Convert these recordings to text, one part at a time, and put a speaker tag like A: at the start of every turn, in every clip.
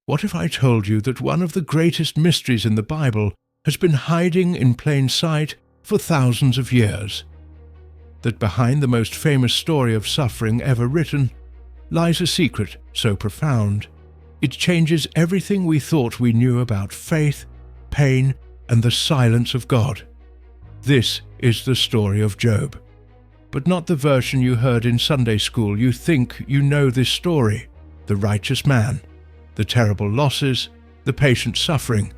A: What if I told you that one of the greatest mysteries in the Bible has been hiding in plain sight for thousands of years? That behind the most famous story of suffering ever written lies a secret so profound, it changes everything we thought we knew about faith, pain, and the silence of God. This is the story of Job. But not the version you heard in Sunday school. You think you know this story, the righteous man, the terrible losses, the patient suffering.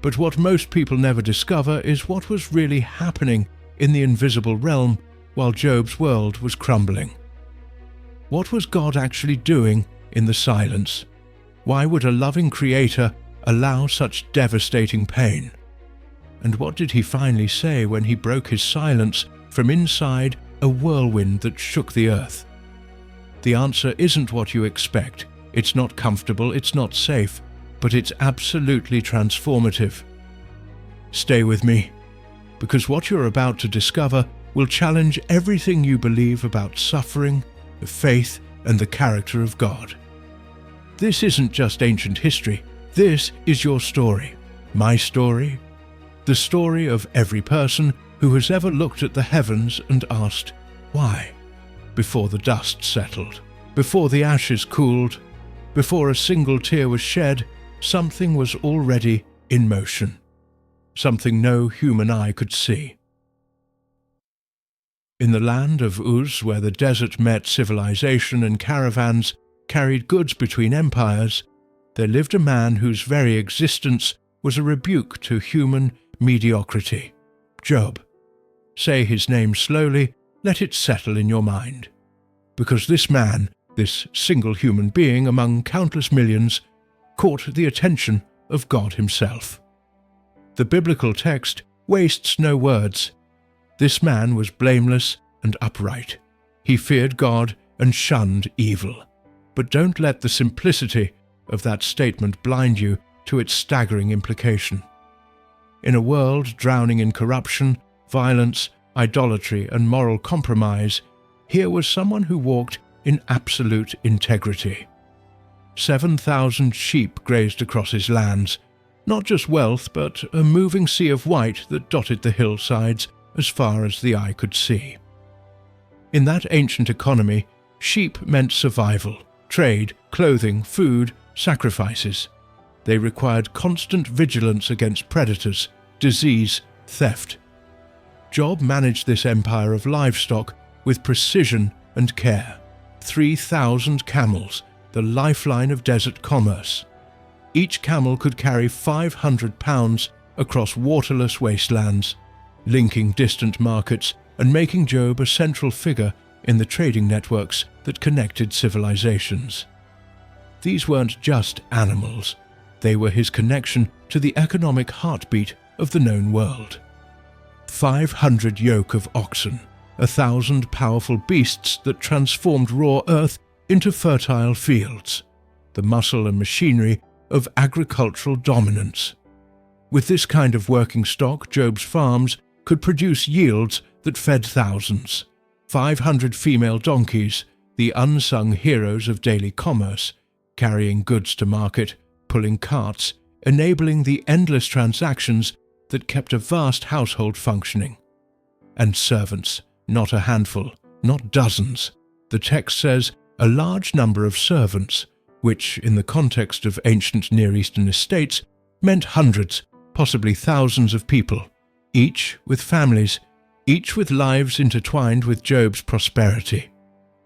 A: But what most people never discover is what was really happening in the invisible realm while Job's world was crumbling. What was God actually doing in the silence? Why would a loving Creator allow such devastating pain? And what did he finally say when he broke his silence from inside a whirlwind that shook the earth? The answer isn't what you expect. It's not comfortable, it's not safe, but it's absolutely transformative. Stay with me, because what you're about to discover will challenge everything you believe about suffering, the faith, and the character of God. This isn't just ancient history. This is your story, my story, the story of every person who has ever looked at the heavens and asked, why? Before the dust settled, before the ashes cooled, before a single tear was shed, something was already in motion, something no human eye could see. In the land of Uz, where the desert met civilization and caravans carried goods between empires, there lived a man whose very existence was a rebuke to human mediocrity. Job. Say his name slowly, let it settle in your mind. Because this man, this single human being among countless millions, caught the attention of God himself. The biblical text wastes no words. This man was blameless and upright. He feared God and shunned evil. But don't let the simplicity of that statement blind you to its staggering implication. In a world drowning in corruption, violence, idolatry, and moral compromise, here was someone who walked in absolute integrity. 7,000 sheep grazed across his lands, not just wealth, but a moving sea of white that dotted the hillsides as far as the eye could see. In that ancient economy, sheep meant survival, trade, clothing, food, sacrifices. They required constant vigilance against predators, disease, theft. Job managed this empire of livestock with precision and care. 3,000 camels, the lifeline of desert commerce. Each camel could carry 500 pounds across waterless wastelands, linking distant markets and making Job a central figure in the trading networks that connected civilizations. These weren't just animals. They were his connection to the economic heartbeat of the known world. 500 yoke of oxen, 1,000 powerful beasts that transformed raw earth into fertile fields, the muscle and machinery of agricultural dominance. With this kind of working stock, Job's farms could produce yields that fed thousands. 500 female donkeys, the unsung heroes of daily commerce, carrying goods to market, pulling carts, enabling the endless transactions that kept a vast household functioning. And servants, not a handful, not dozens. The text says a large number of servants, which, in the context of ancient Near Eastern estates, meant hundreds, possibly thousands of people, each with families, each with lives intertwined with Job's prosperity.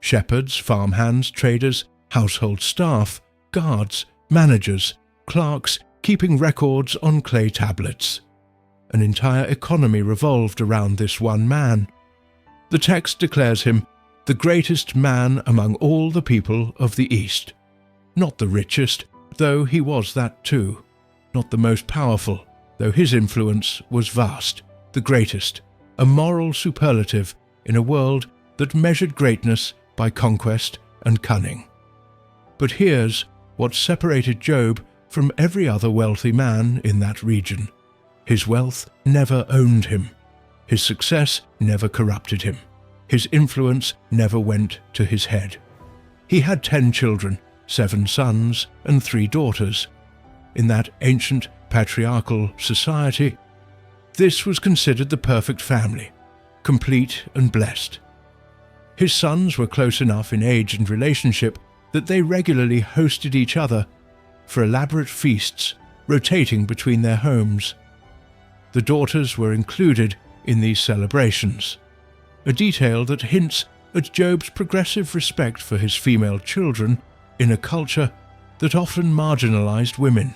A: Shepherds, farmhands, traders, household staff, guards, managers, clerks, keeping records on clay tablets. An entire economy revolved around this one man. The text declares him the greatest man among all the people of the East. Not the richest, though he was that too. Not the most powerful, though his influence was vast. The greatest, a moral superlative in a world that measured greatness by conquest and cunning. But here's what separated Job from every other wealthy man in that region. His wealth never owned him. His success never corrupted him. His influence never went to his head. He had 10 children, 7 sons and 3 daughters. In that ancient patriarchal society, this was considered the perfect family, complete and blessed. His sons were close enough in age and relationship that they regularly hosted each other for elaborate feasts, rotating between their homes. The daughters were included in these celebrations, a detail that hints at Job's progressive respect for his female children in a culture that often marginalized women.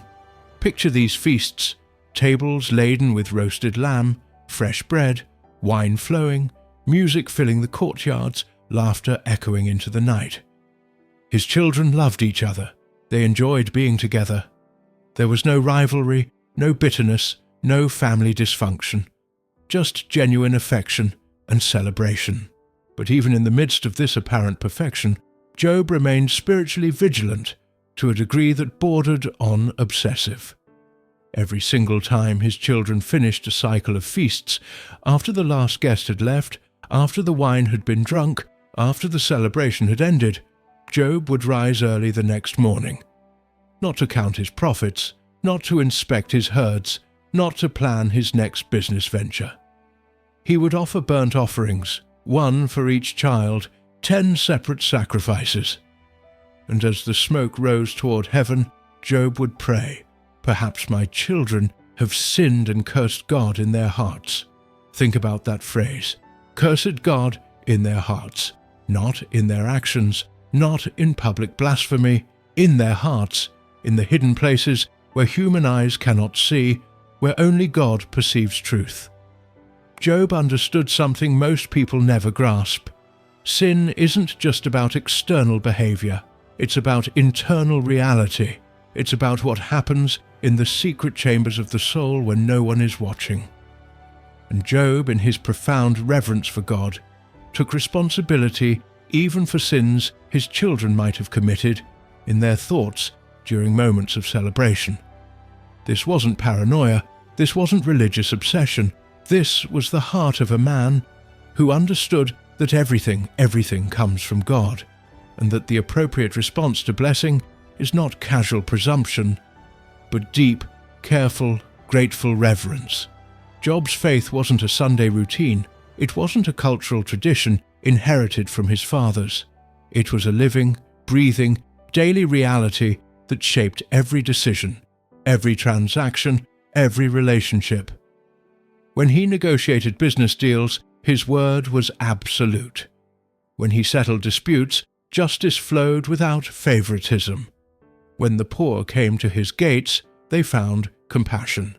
A: Picture these feasts, tables laden with roasted lamb, fresh bread, wine flowing, music filling the courtyards, laughter echoing into the night. His children loved each other. They enjoyed being together. There was no rivalry, no bitterness, no family dysfunction, just genuine affection and celebration. But even in the midst of this apparent perfection, Job remained spiritually vigilant to a degree that bordered on obsessive. Every single time his children finished a cycle of feasts, after the last guest had left, after the wine had been drunk, after the celebration had ended, Job would rise early the next morning, not to count his profits, not to inspect his herds, not to plan his next business venture. He would offer burnt offerings, 1 for each child, 10 separate sacrifices. And as the smoke rose toward heaven, Job would pray, "Perhaps my children have sinned and cursed God in their hearts." Think about that phrase, cursed God in their hearts, not in their actions, not in public blasphemy, in their hearts, in the hidden places where human eyes cannot see, where only God perceives truth. Job understood something most people never grasp. Sin isn't just about external behavior. It's about internal reality. It's about what happens in the secret chambers of the soul when no one is watching. And Job, in his profound reverence for God, took responsibility even for sins his children might have committed in their thoughts during moments of celebration. This wasn't paranoia. This wasn't religious obsession. This was the heart of a man who understood that everything comes from God, and that the appropriate response to blessing is not casual presumption, but deep, careful, grateful reverence. Job's faith wasn't a Sunday routine. It wasn't a cultural tradition inherited from his fathers. It was a living, breathing, daily reality that shaped every decision, every transaction, every relationship. When he negotiated business deals, his word was absolute. When he settled disputes, justice flowed without favoritism. When the poor came to his gates, they found compassion.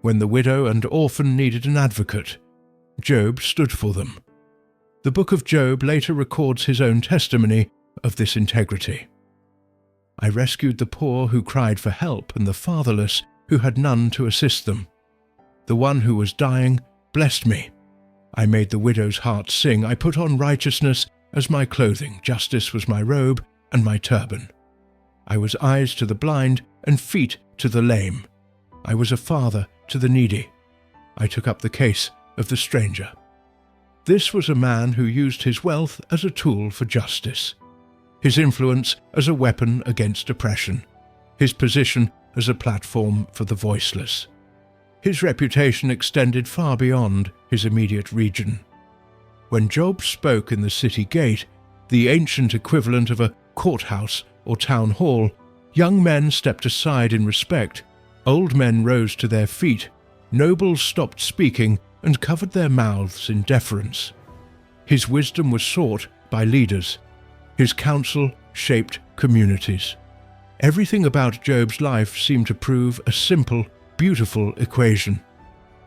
A: When the widow and orphan needed an advocate, Job stood for them. The book of Job later records his own testimony of this integrity. "I rescued the poor who cried for help and the fatherless who had none to assist them. The one who was dying blessed me. I made the widow's heart sing. I put on righteousness as my clothing. Justice was my robe and my turban. I was eyes to the blind and feet to the lame. I was a father to the needy. I took up the case of the stranger." This was a man who used his wealth as a tool for justice, his influence as a weapon against oppression, his position as a platform for the voiceless. His reputation extended far beyond his immediate region. When Job spoke in the city gate, the ancient equivalent of a courthouse or town hall, young men stepped aside in respect, old men rose to their feet, nobles stopped speaking and covered their mouths in deference. His wisdom was sought by leaders. His counsel shaped communities. Everything about Job's life seemed to prove a simple, beautiful equation.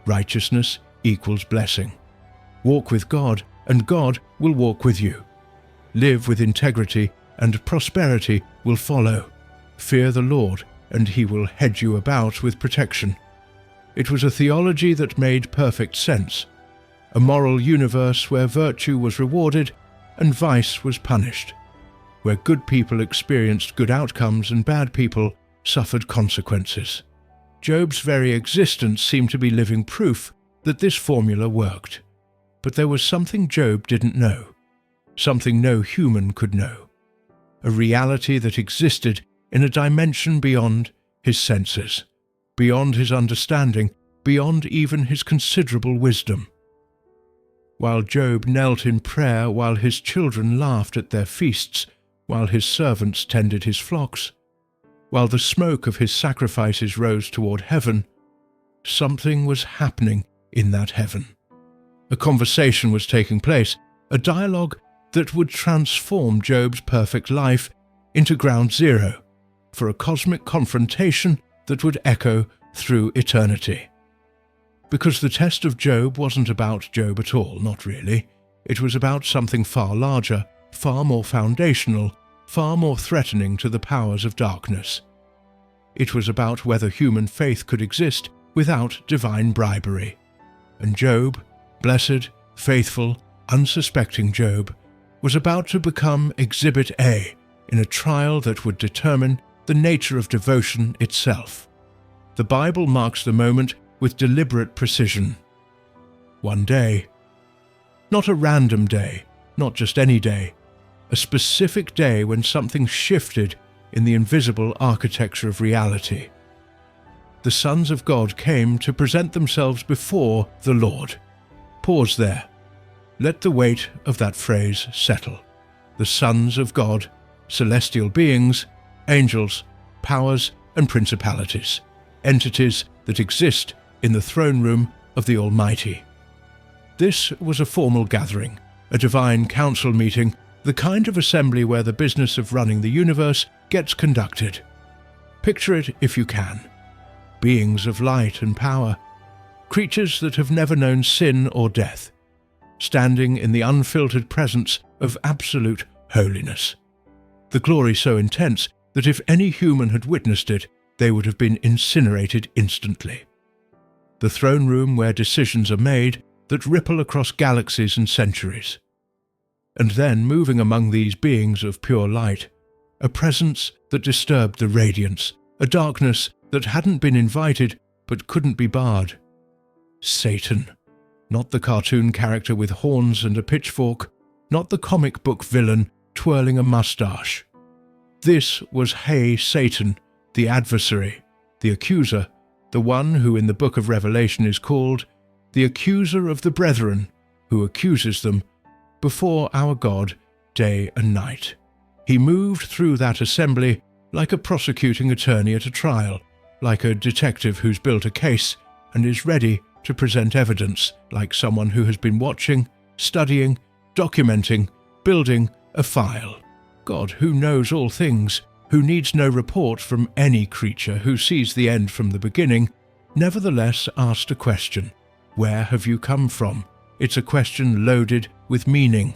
A: Righteousness equals blessing. Walk with God, and God will walk with you. Live with integrity, and prosperity will follow. Fear the Lord, and he will hedge you about with protection. It was a theology that made perfect sense, a moral universe where virtue was rewarded and vice was punished, where good people experienced good outcomes and bad people suffered consequences. Job's very existence seemed to be living proof that this formula worked. But there was something Job didn't know, something no human could know. a reality that existed in a dimension beyond his senses, beyond his understanding, beyond even his considerable wisdom. While Job knelt in prayer, while his children laughed at their feasts, while his servants tended his flocks, while the smoke of his sacrifices rose toward heaven, something was happening in that heaven. A conversation was taking place, a dialogue that would transform Job's perfect life into ground zero for a cosmic confrontation that would echo through eternity. Because the test of Job wasn't about Job at all, not really. It was about something far larger, far more foundational, far more threatening to the powers of darkness. It was about whether human faith could exist without divine bribery. And Job, blessed, faithful, unsuspecting Job, was about to become Exhibit A in a trial that would determine the nature of devotion itself. The Bible marks the moment with deliberate precision. One day. Not a random day, not just any day, a specific day when something shifted in the invisible architecture of reality. The sons of God came to present themselves before the Lord. Pause there. Let the weight of that phrase settle. The sons of God, celestial beings, angels, powers and principalities, entities that exist in the throne room of the Almighty. This was a formal gathering, a divine council meeting, the kind of assembly where the business of running the universe gets conducted. Picture it if you can. Beings of light and power, creatures that have never known sin or death, standing in the unfiltered presence of absolute holiness. The glory so intense that if any human had witnessed it, they would have been incinerated instantly. The throne room where decisions are made that ripple across galaxies and centuries. And then, moving among these beings of pure light, a presence that disturbed the radiance, a darkness that hadn't been invited but couldn't be barred. Satan, not the cartoon character with horns and a pitchfork, not the comic book villain twirling a mustache. This was Satan, the adversary, the accuser, the one who in the book of Revelation is called the accuser of the brethren, who accuses them before our God day and night. He moved through that assembly like a prosecuting attorney at a trial, like a detective who's built a case and is ready to present evidence, like someone who has been watching, studying, documenting, building a file. God, who knows all things, who needs no report from any creature, who sees the end from the beginning, nevertheless asked a question. Where have you come from? It's a question loaded with meaning.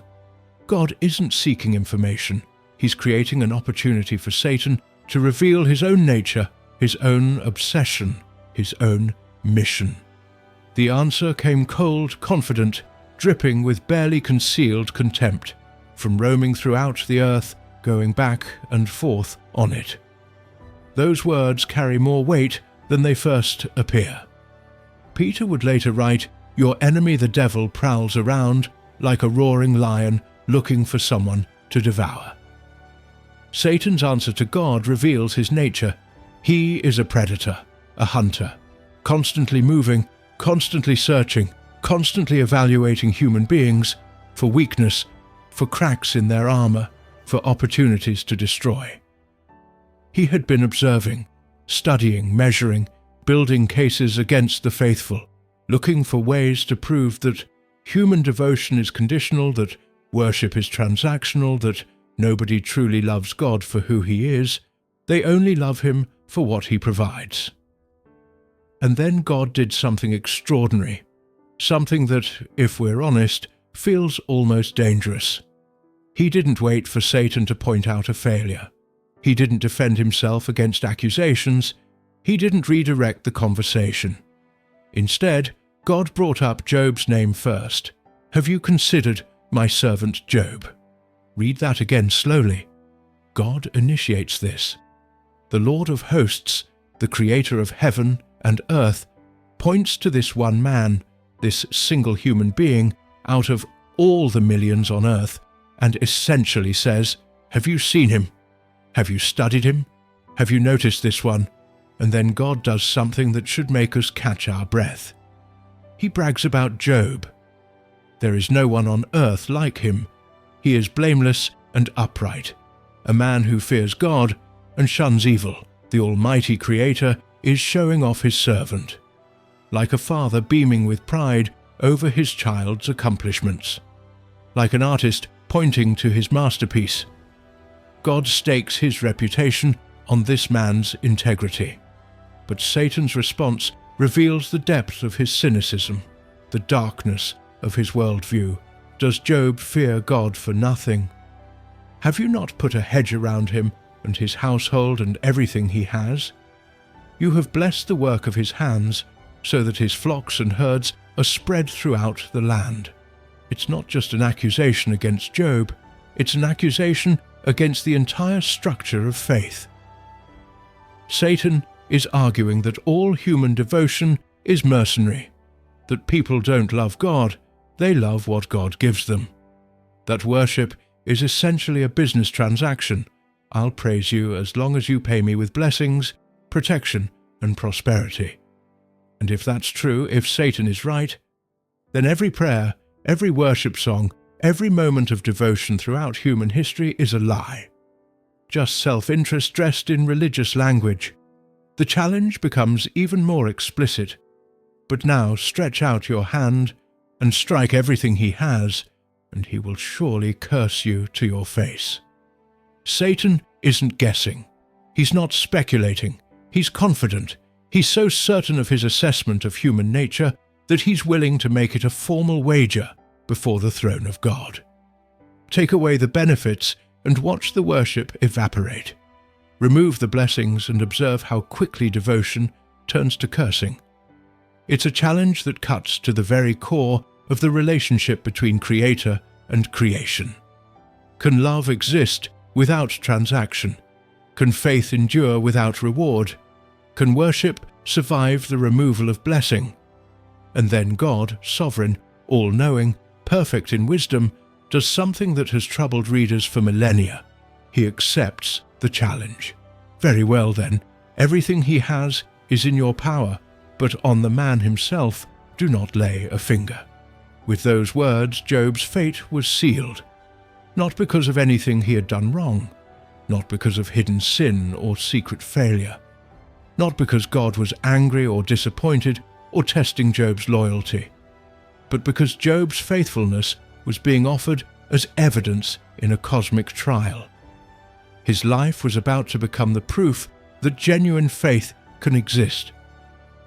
A: God isn't seeking information. He's creating an opportunity for Satan to reveal his own nature, his own obsession, his own mission. The answer came cold, confident, dripping with barely concealed contempt, from roaming throughout the earth, going back and forth on it. Those words carry more weight than they first appear. Peter would later write, "Your enemy the devil prowls around like a roaring lion looking for someone to devour." Satan's answer to God reveals his nature. He is a predator, a hunter, constantly moving, constantly searching, constantly evaluating human beings for weakness, for cracks in their armor, for opportunities to destroy. He had been observing, studying, measuring, building cases against the faithful, looking for ways to prove that human devotion is conditional, that worship is transactional, that nobody truly loves God for who he is. They only love him for what he provides. And then God did something extraordinary, something that, if we're honest, feels almost dangerous. He didn't wait for Satan to point out a failure. He didn't defend himself against accusations. He didn't redirect the conversation. Instead, God brought up Job's name first. "Have you considered my servant Job?" Read that again slowly. God initiates this. The Lord of hosts, the creator of heaven and earth, points to this one man, this single human being, out of all the millions on earth, and essentially says, Have you seen him? Have you studied him? Have you noticed this one? And then God does something that should make us catch our breath. He brags about Job. There is no one on earth like him. He is blameless and upright, a man who fears God and shuns evil. The Almighty Creator is showing off his servant, like a father beaming with pride over his child's accomplishments, like an artist pointing to his masterpiece. God stakes his reputation on this man's integrity. But Satan's response reveals the depth of his cynicism, the darkness of his worldview. Does Job fear God for nothing? Have you not put a hedge around him and his household and everything he has? You have blessed the work of his hands, so that his flocks and herds are spread throughout the land. It's not just an accusation against Job, it's an accusation against the entire structure of faith. Satan is arguing that all human devotion is mercenary, that people don't love God, they love what God gives them, that worship is essentially a business transaction. I'll praise you as long as you pay me with blessings, protection, and prosperity. And if that's true, if Satan is right, then every prayer, every worship song, every moment of devotion throughout human history is a lie. Just self-interest dressed in religious language. The challenge becomes even more explicit. But now stretch out your hand and strike everything he has, and he will surely curse you to your face. Satan isn't guessing. He's not speculating. He's confident. He's so certain of his assessment of human nature that he's willing to make it a formal wager before the throne of God. Take away the benefits and watch the worship evaporate. Remove the blessings and observe how quickly devotion turns to cursing. It's a challenge that cuts to the very core of the relationship between Creator and creation. Can love exist without transaction? Can faith endure without reward? Can worship survive the removal of blessing? And then God, sovereign, all-knowing, perfect in wisdom, does something that has troubled readers for millennia. He accepts the challenge. Very well then, everything he has is in your power, but on the man himself do not lay a finger. With those words, Job's fate was sealed, not because of anything he had done wrong, not because of hidden sin or secret failure, not because God was angry or disappointed or testing Job's loyalty, but because Job's faithfulness was being offered as evidence in a cosmic trial. His life was about to become the proof that genuine faith can exist,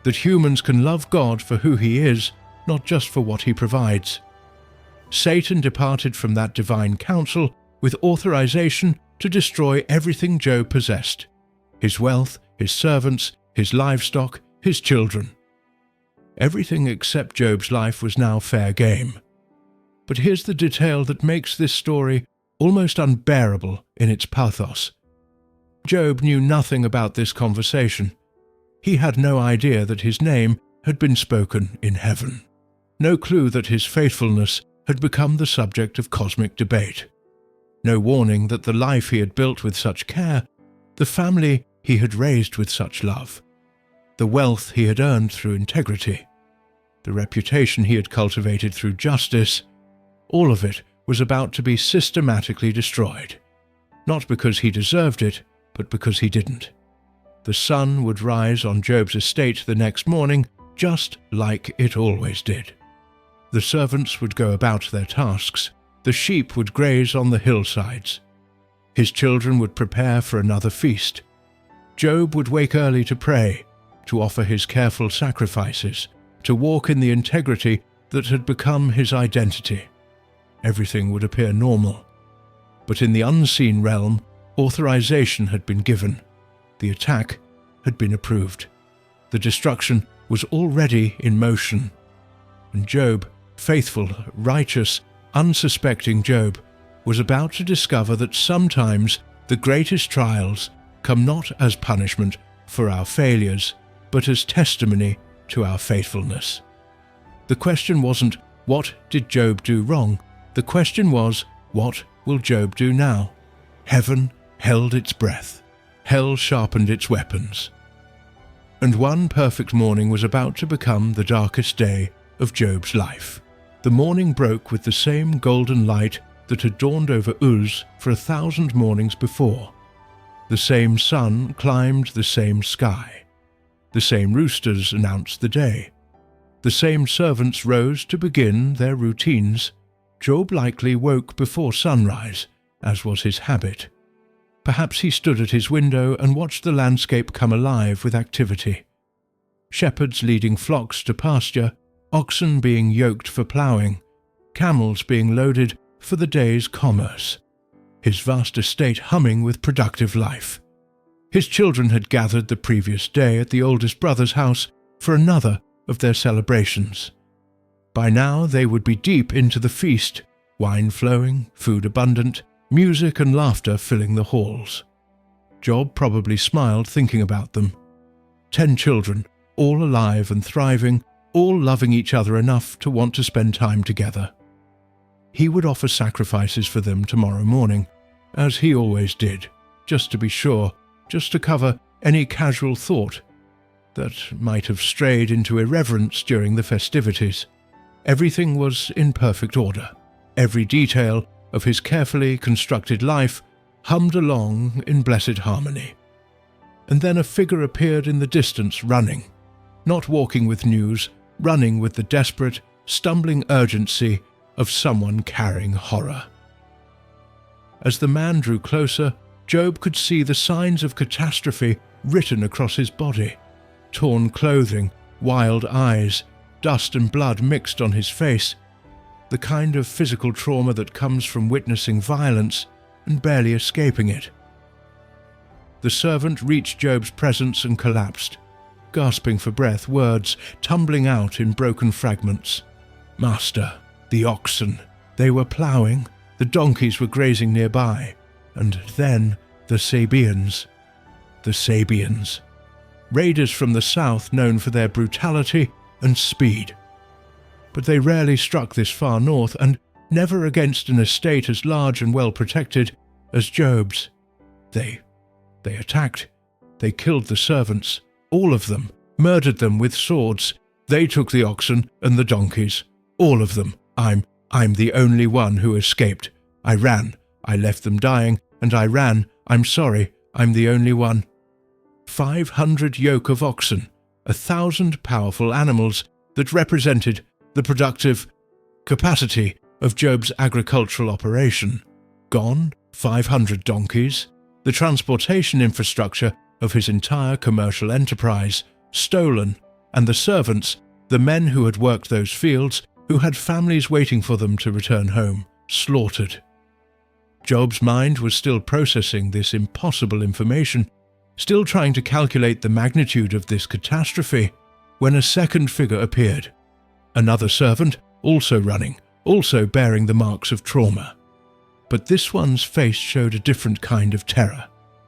A: that humans can love God for who he is, not just for what he provides. Satan departed from that divine counsel with authorization to destroy everything Job possessed: his wealth, his servants, his livestock, his children. Everything except Job's life was now fair game. But here's the detail that makes this story almost unbearable in its pathos. Job knew nothing about this conversation. He had no idea that his name had been spoken in heaven. No clue that his faithfulness had become the subject of cosmic debate. No warning that the life he had built with such care, the family he had raised with such love, the wealth he had earned through integrity, the reputation he had cultivated through justice, all of it was about to be systematically destroyed. Not because he deserved it, but because he didn't. The sun would rise on Job's estate the next morning, just like it always did. The servants would go about their tasks. The sheep would graze on the hillsides. His children would prepare for another feast. Job would wake early to pray, to offer his careful sacrifices, to walk in the integrity that had become his identity. Everything would appear normal. But in the unseen realm, authorization had been given. The attack had been approved. The destruction was already in motion. And Job, faithful, righteous, unsuspecting Job, was about to discover that sometimes the greatest trials come not as punishment for our failures, but as testimony to our faithfulness. The question wasn't, what did Job do wrong? The question was, what will Job do now? Heaven held its breath. Hell sharpened its weapons. And one perfect morning was about to become the darkest day of Job's life. The morning broke with the same golden light that had dawned over Uz for 1,000 mornings before. The same sun climbed the same sky. The same roosters announced the day. The same servants rose to begin their routines. Job likely woke before sunrise, as was his habit. Perhaps he stood at his window and watched the landscape come alive with activity. Shepherds leading flocks to pasture, oxen being yoked for ploughing, camels being loaded for the day's commerce, his vast estate humming with productive life. His children had gathered the previous day at the oldest brother's house for another of their celebrations. By now they would be deep into the feast, wine flowing, food abundant, music and laughter filling the halls. Job probably smiled thinking about them. 10 children, all alive and thriving, all loving each other enough to want to spend time together. He would offer sacrifices for them tomorrow morning, as he always did, just to be sure, just to cover any casual thought that might have strayed into irreverence during the festivities. Everything was in perfect order. Every detail of his carefully constructed life hummed along in blessed harmony. And then a figure appeared in the distance running, not walking with news, running with the desperate, stumbling urgency of someone carrying horror. As the man drew closer, Job could see the signs of catastrophe written across his body. Torn clothing, wild eyes, dust and blood mixed on his face, the kind of physical trauma that comes from witnessing violence and barely escaping it. The servant reached Job's presence and collapsed, gasping for breath, words tumbling out in broken fragments. Master, the oxen, they were ploughing, the donkeys were grazing nearby, and then the Sabeans. The Sabeans. Raiders from the south known for their brutality and speed. But they rarely struck this far north, and never against an estate as large and well protected as Job's. They attacked. They killed the servants, all of them, murdered them with swords. They took the oxen and the donkeys, all of them. I'm the only one who escaped. I ran. I left them dying, and I ran. I'm sorry. I'm the only one. 500 yoke of oxen, 1,000 powerful animals that represented the productive capacity of Job's agricultural operation. Gone, 500 donkeys, the transportation infrastructure of his entire commercial enterprise, stolen, and the servants, the men who had worked those fields, who had families waiting for them to return home, slaughtered. Job's mind was still processing this impossible information, still trying to calculate the magnitude of this catastrophe, when a second figure appeared. Another servant, also running, also bearing the marks of trauma. But this one's face showed a different kind of terror.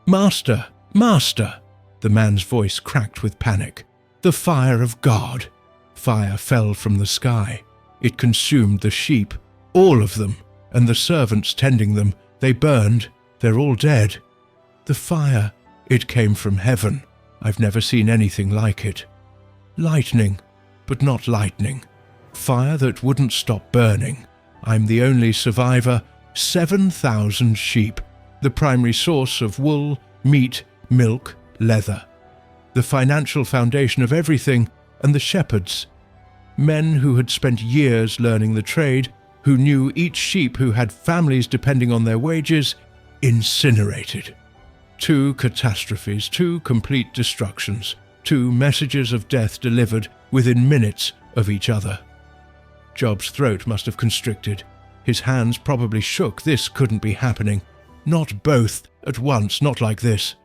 A: "Master! Master!" The man's voice cracked with panic. "The fire of God!" Fire fell from the sky. It consumed the sheep, all of them, and the servants tending them. They burned. They're all dead. The fire, it came from heaven. I've never seen anything like it. Lightning, but not lightning. Fire that wouldn't stop burning. I'm the only survivor. 7,000 sheep, the primary source of wool, meat, milk, leather. The financial foundation of everything, and the shepherds. Men who had spent years learning the trade, who knew each sheep, who had families depending on their wages, incinerated. 2 catastrophes, 2 complete destructions, 2 messages of death delivered within minutes of each other. Job's throat must have constricted. His hands probably shook. This couldn't be happening. Not both at once, not like this.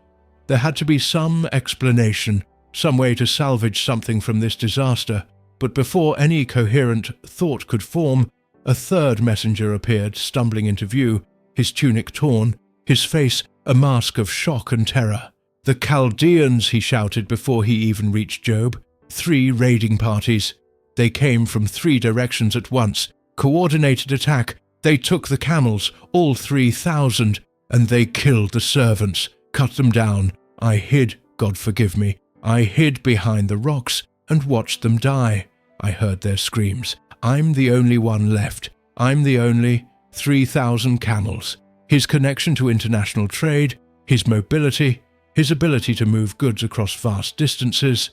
A: There had to be some explanation, some way to salvage something from this disaster. But before any coherent thought could form, a third messenger appeared, stumbling into view, his tunic torn, his face a mask of shock and terror. "The Chaldeans!" he shouted before he even reached Job. 3 raiding parties. They came from 3 directions at once. Coordinated attack. They took the camels, all 3,000, and they killed the servants, cut them down. I hid, God forgive me, I hid behind the rocks and watched them die. I heard their screams. I'm the only one left. I'm the only 3,000 camels. His connection to international trade, his mobility, his ability to move goods across vast distances,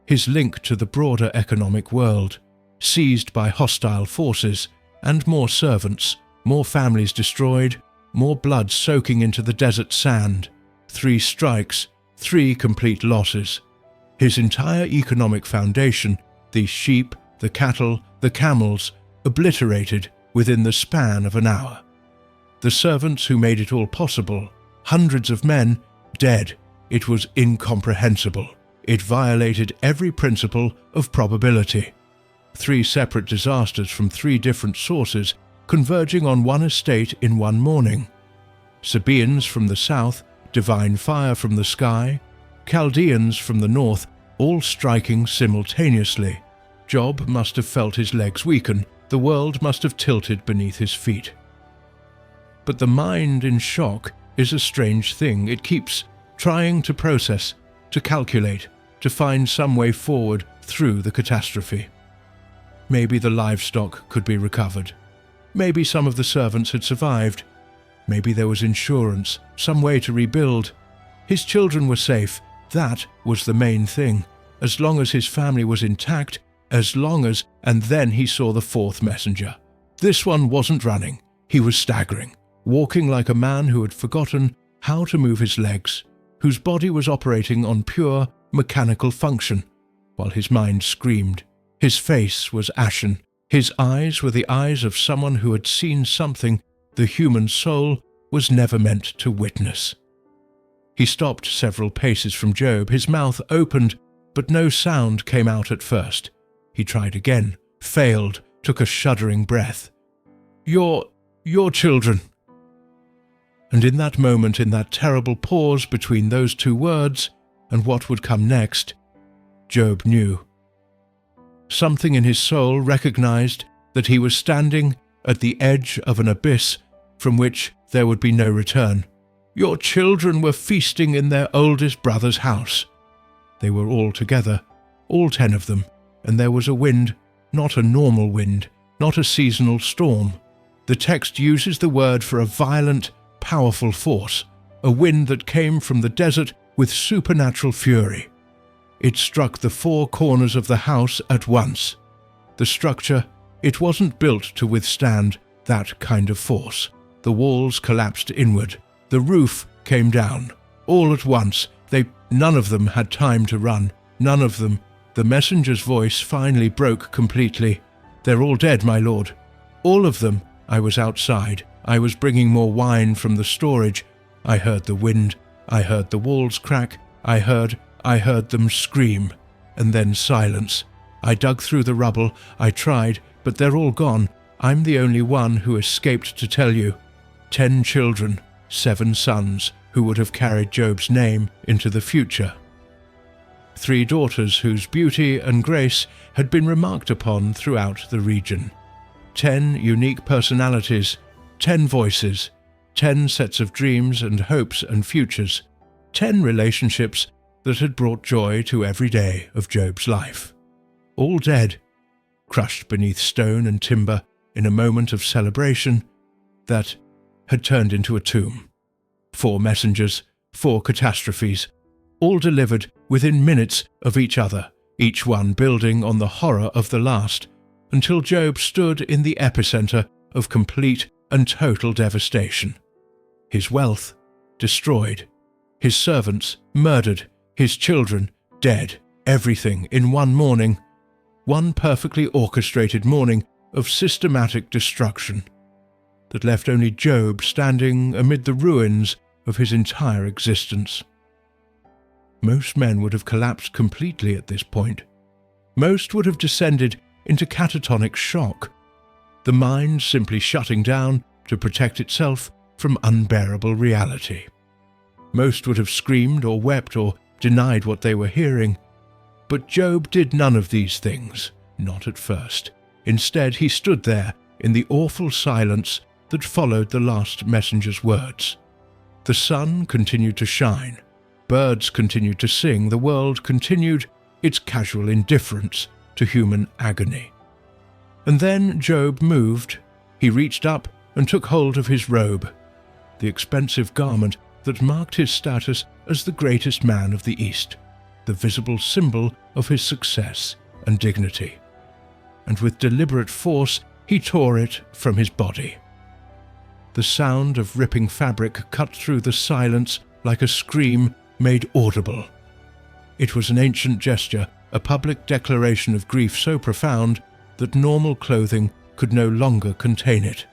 A: his link to the broader economic world, seized by hostile forces, and more servants, more families destroyed, more blood soaking into the desert sand. 3 strikes, 3 complete losses. His entire economic foundation, the sheep, the cattle, the camels, obliterated within the span of an hour. The servants who made it all possible, hundreds of men, dead. It was incomprehensible. It violated every principle of probability. 3 separate disasters from 3 different sources converging on one estate in one morning. Sabaeans from the south, divine fire from the sky, Chaldeans from the north, all striking simultaneously. Job must have felt his legs weaken. The world must have tilted beneath his feet. But the mind in shock is a strange thing. It keeps trying to process, to calculate, to find some way forward through the catastrophe. Maybe the livestock could be recovered. Maybe some of the servants had survived. Maybe there was insurance, some way to rebuild. His children were safe. That was the main thing. As long as his family was intact, and then he saw the 4th messenger. This one wasn't running. He was staggering, walking like a man who had forgotten how to move his legs, whose body was operating on pure mechanical function, while his mind screamed. His face was ashen. His eyes were the eyes of someone who had seen something the human soul was never meant to witness. He stopped several paces from Job. His mouth opened, but no sound came out at first. He tried again, failed, took a shuddering breath. Your children. And in that moment, in that terrible pause between those 2 words and what would come next, Job knew. Something in his soul recognized that he was standing at the edge of an abyss from which there would be no return. Your children were feasting in their oldest brother's house. They were all together, all 10 of them, and there was a wind, not a normal wind, not a seasonal storm. The text uses the word for a violent, powerful force, a wind that came from the desert with supernatural fury. It struck the 4 corners of the house at once. The structure, it wasn't built to withstand that kind of force. The walls collapsed inward. The roof came down. All at once. None of them had time to run. None of them. The messenger's voice finally broke completely. They're all dead, my lord. All of them. I was outside. I was bringing more wine from the storage. I heard the wind. I heard the walls crack. I heard them scream. And then silence. I dug through the rubble. I tried, but they're all gone. I'm the only one who escaped to tell you. 10 children, 7 sons, who would have carried Job's name into the future. 3 daughters whose beauty and grace had been remarked upon throughout the region. 10 unique personalities, 10 voices, 10 sets of dreams and hopes and futures, 10 relationships that had brought joy to every day of Job's life. All dead, crushed beneath stone and timber in a moment of celebration that had turned into a tomb. 4 messengers, 4 catastrophes, all delivered within minutes of each other, each one building on the horror of the last, until Job stood in the epicenter of complete and total devastation. His wealth destroyed, his servants murdered, his children dead, everything in one morning, one perfectly orchestrated morning of systematic destruction that left only Job standing amid the ruins of his entire existence. Most men would have collapsed completely at this point. Most would have descended into catatonic shock, the mind simply shutting down to protect itself from unbearable reality. Most would have screamed or wept or denied what they were hearing. But Job did none of these things, not at first. Instead, he stood there in the awful silence that followed the last messenger's words. The sun continued to shine, birds continued to sing, the world continued its casual indifference to human agony. And then Job moved. He reached up and took hold of his robe, the expensive garment that marked his status as the greatest man of the East, the visible symbol of his success and dignity. And with deliberate force he tore it from his body. The sound of ripping fabric cut through the silence like a scream made audible. It was an ancient gesture, a public declaration of grief so profound that normal clothing could no longer contain it.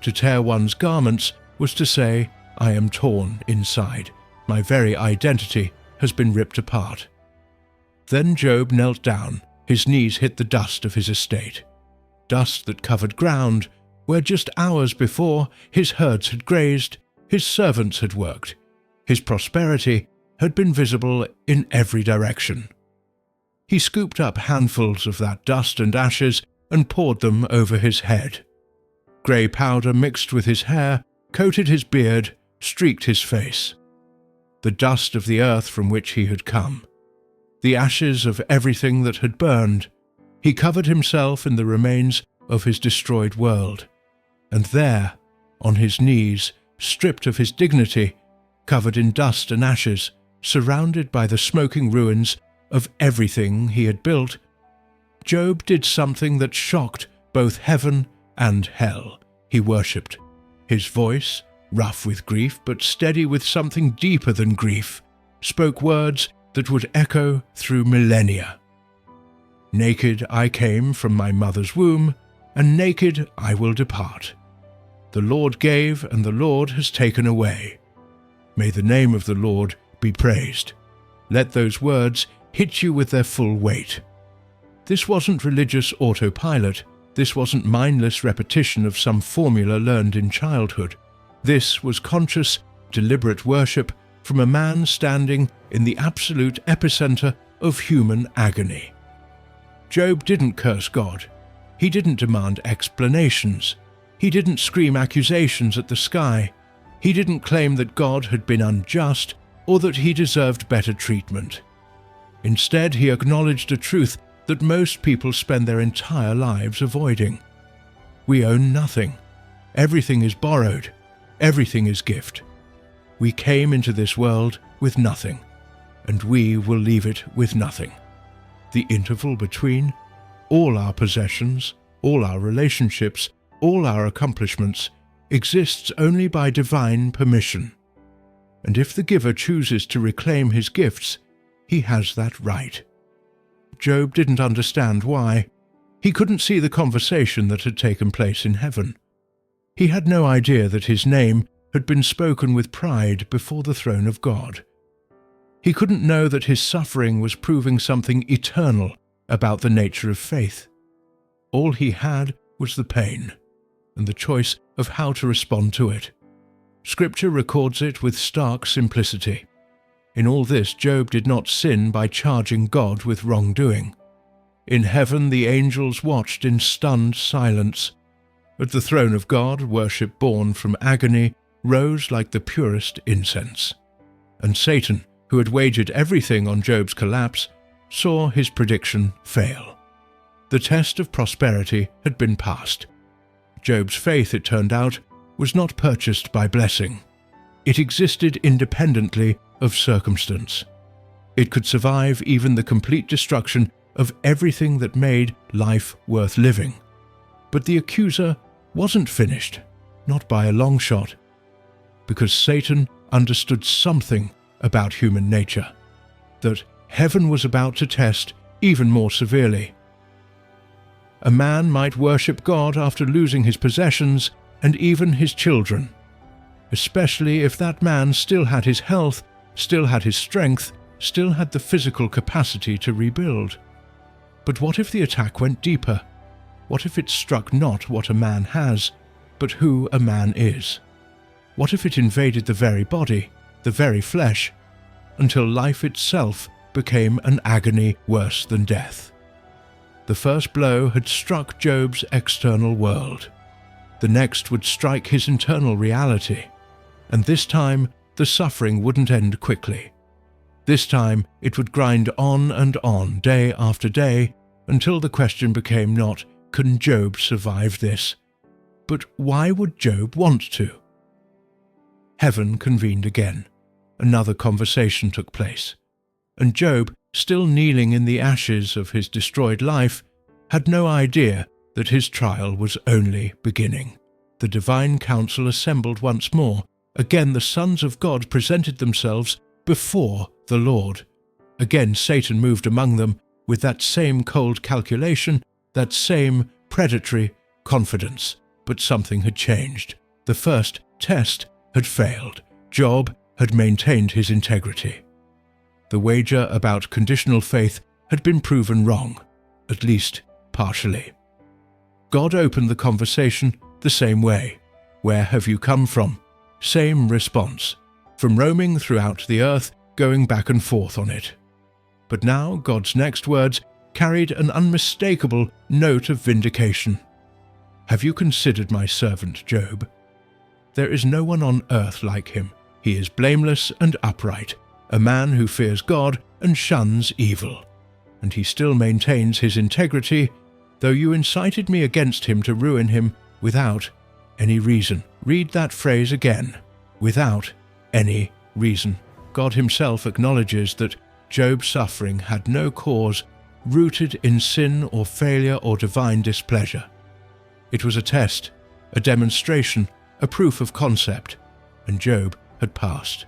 A: To tear one's garments was to say, "I am torn inside. My very identity has been ripped apart." Then Job knelt down. His knees hit the dust of his estate, dust that covered ground where just hours before his herds had grazed, his servants had worked, his prosperity had been visible in every direction. He scooped up handfuls of that dust and ashes and poured them over his head. Grey powder mixed with his hair, coated his beard, streaked his face. The dust of the earth from which he had come, the ashes of everything that had burned. He covered himself in the remains of his destroyed world. And there, on his knees, stripped of his dignity, covered in dust and ashes, surrounded by the smoking ruins of everything he had built, Job did something that shocked both heaven and hell. He worshipped. His voice, rough with grief but steady with something deeper than grief, spoke words that would echo through millennia. "Naked I came from my mother's womb, and naked I will depart. The Lord gave, and the Lord has taken away. May the name of the Lord be praised." Let those words hit you with their full weight. This wasn't religious autopilot. This wasn't mindless repetition of some formula learned in childhood. This was conscious, deliberate worship from a man standing in the absolute epicenter of human agony. Job didn't curse God. He didn't demand explanations. He didn't scream accusations at the sky. He didn't claim that God had been unjust or that he deserved better treatment. Instead, he acknowledged a truth that most people spend their entire lives avoiding. We own nothing. Everything is borrowed. Everything is gift. We came into this world with nothing, and we will leave it with nothing. The interval between, all our possessions, all our relationships, all our accomplishments, exists only by divine permission. And if the giver chooses to reclaim his gifts, he has that right. Job didn't understand why. He couldn't see the conversation that had taken place in heaven. He had no idea that his name had been spoken with pride before the throne of God. He couldn't know that his suffering was proving something eternal about the nature of faith. All he had was the pain, and the choice of how to respond to it. Scripture records it with stark simplicity. In all this, Job did not sin by charging God with wrongdoing. In heaven, the angels watched in stunned silence. At the throne of God, worship born from agony rose like the purest incense. And Satan, who had wagered everything on Job's collapse, saw his prediction fail. The test of prosperity had been passed. Job's faith, it turned out, was not purchased by blessing. It existed independently of circumstance. It could survive even the complete destruction of everything that made life worth living. But the accuser wasn't finished, not by a long shot, because Satan understood something about human nature that heaven was about to test even more severely. A man might worship God after losing his possessions and even his children, especially if that man still had his health, still had his strength, still had the physical capacity to rebuild. But what if the attack went deeper? What if it struck not what a man has, but who a man is? What if it invaded the very body, the very flesh, until life itself became an agony worse than death? The first blow had struck Job's external world. The next would strike his internal reality. And this time, the suffering wouldn't end quickly. This time, it would grind on, day after day, until the question became not, can Job survive this? But why would Job want to? Heaven convened again. Another conversation took place. And Job, still kneeling in the ashes of his destroyed life, had no idea that his trial was only beginning. The divine council assembled once more. Again the sons of God presented themselves before the Lord. Again Satan moved among them with that same cold calculation, that same predatory confidence. But something had changed. The first test had failed. Job had maintained his integrity. The wager about conditional faith had been proven wrong, at least partially. God opened the conversation the same way. Where have you come from? Same response. From roaming throughout the earth, going back and forth on it. But now God's next words carried an unmistakable note of vindication. Have you considered my servant Job? There is no one on earth like him. He is blameless and upright, a man who fears God and shuns evil. And he still maintains his integrity, though you incited me against him to ruin him without any reason. Read that phrase again. Without any reason. God himself acknowledges that Job's suffering had no cause rooted in sin or failure or divine displeasure. It was a test, a demonstration, a proof of concept, and Job had passed.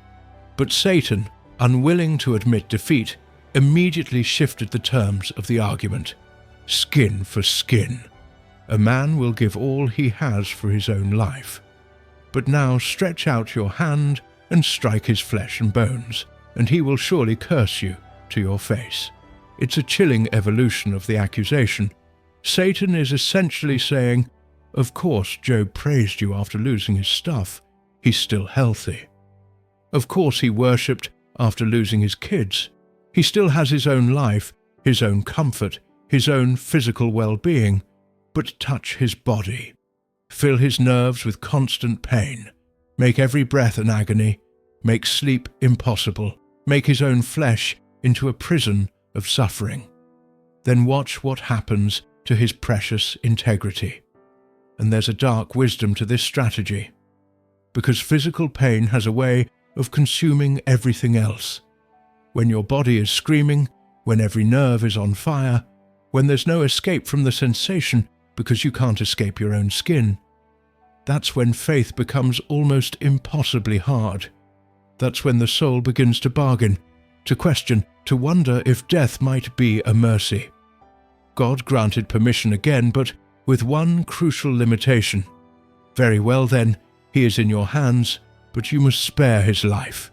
A: But Satan, unwilling to admit defeat, immediately shifted the terms of the argument. Skin for skin. A man will give all he has for his own life. But now stretch out your hand and strike his flesh and bones, and he will surely curse you to your face. It's a chilling evolution of the accusation. Satan is essentially saying, of course Job praised you after losing his stuff. He's still healthy. Of course he worshipped after losing his kids. He still has his own life, his own comfort, his own physical well-being. But touch his body. Fill his nerves with constant pain. Make every breath an agony. Make sleep impossible. Make his own flesh into a prison of suffering. Then watch what happens to his precious integrity. And there's a dark wisdom to this strategy. Because physical pain has a way of consuming everything else. When your body is screaming, when every nerve is on fire, when there's no escape from the sensation because you can't escape your own skin, that's when faith becomes almost impossibly hard. That's when the soul begins to bargain, to question, to wonder if death might be a mercy. God granted permission again, but with one crucial limitation. Very well then, he is in your hands, but you must spare his life.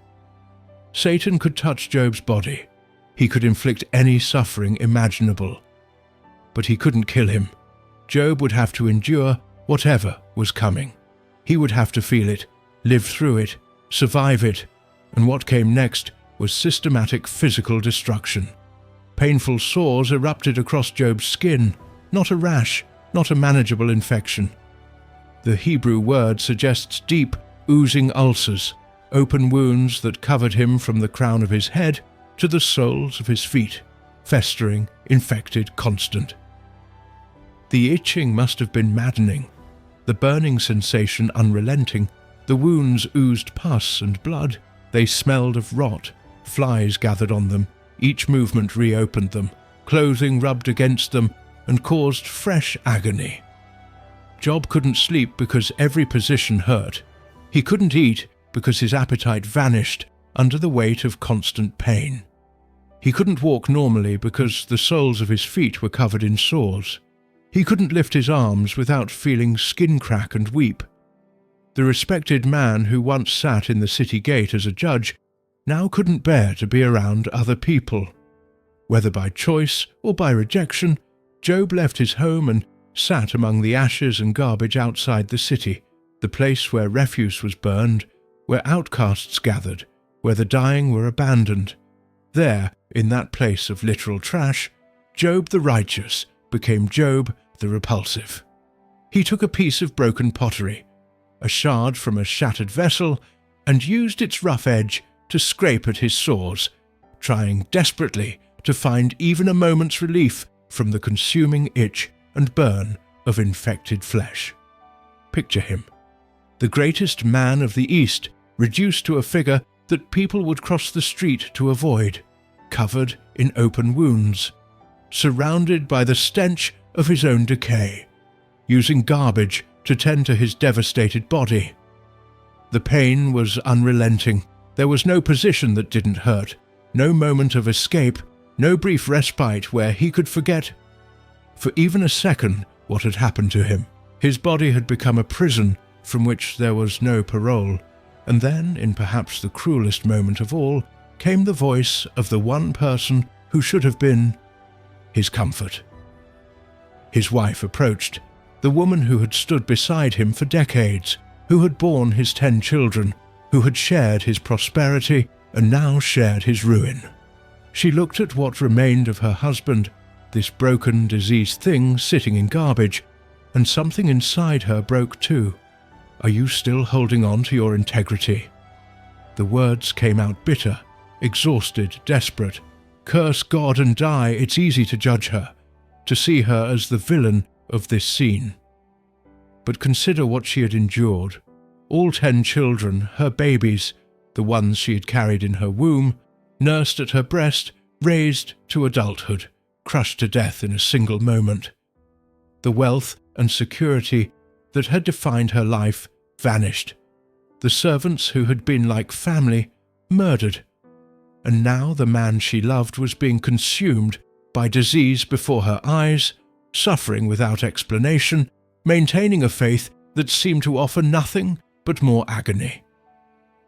A: Satan could touch Job's body. He could inflict any suffering imaginable. But he couldn't kill him. Job would have to endure whatever was coming. He would have to feel it, live through it, survive it, and what came next was systematic physical destruction. Painful sores erupted across Job's skin, not a rash, not a manageable infection. The Hebrew word suggests deep, oozing ulcers, open wounds that covered him from the crown of his head to the soles of his feet, festering, infected, constant. The itching must have been maddening, the burning sensation unrelenting. The wounds oozed pus and blood. They smelled of rot. Flies gathered on them. Each movement reopened them. Clothing rubbed against them and caused fresh agony. Job couldn't sleep because every position hurt. He couldn't eat because his appetite vanished under the weight of constant pain. He couldn't walk normally because the soles of his feet were covered in sores. He couldn't lift his arms without feeling skin crack and weep. The respected man who once sat in the city gate as a judge now couldn't bear to be around other people. Whether by choice or by rejection, Job left his home and sat among the ashes and garbage outside the city, the place where refuse was burned, where outcasts gathered, where the dying were abandoned. There, in that place of literal trash, Job the righteous became Job the repulsive. He took a piece of broken pottery, a shard from a shattered vessel, and used its rough edge to scrape at his sores, trying desperately to find even a moment's relief from the consuming itch and burn of infected flesh. Picture him, the greatest man of the East, reduced to a figure that people would cross the street to avoid, covered in open wounds, surrounded by the stench of his own decay, using garbage to tend to his devastated body. The pain was unrelenting. There was no position that didn't hurt, no moment of escape, no brief respite where he could forget for even a second what had happened to him. His body had become a prison from which there was no parole. And then, in perhaps the cruelest moment of all, came the voice of the one person who should have been his comfort. His wife approached, the woman who had stood beside him for decades, who had borne his 10 children, who had shared his prosperity and now shared his ruin. She looked at what remained of her husband, this broken, diseased thing sitting in garbage, and something inside her broke too. "Are you still holding on to your integrity?" The words came out bitter, exhausted, desperate. Curse God and die. It's easy to judge her, to see her as the villain of this scene. But consider what she had endured. All 10 children, her babies, the ones she had carried in her womb, nursed at her breast, raised to adulthood, crushed to death in a single moment. The wealth and security that had defined her life vanished. The servants who had been like family, murdered. And now the man she loved was being consumed by disease before her eyes, suffering without explanation, maintaining a faith that seemed to offer nothing but more agony.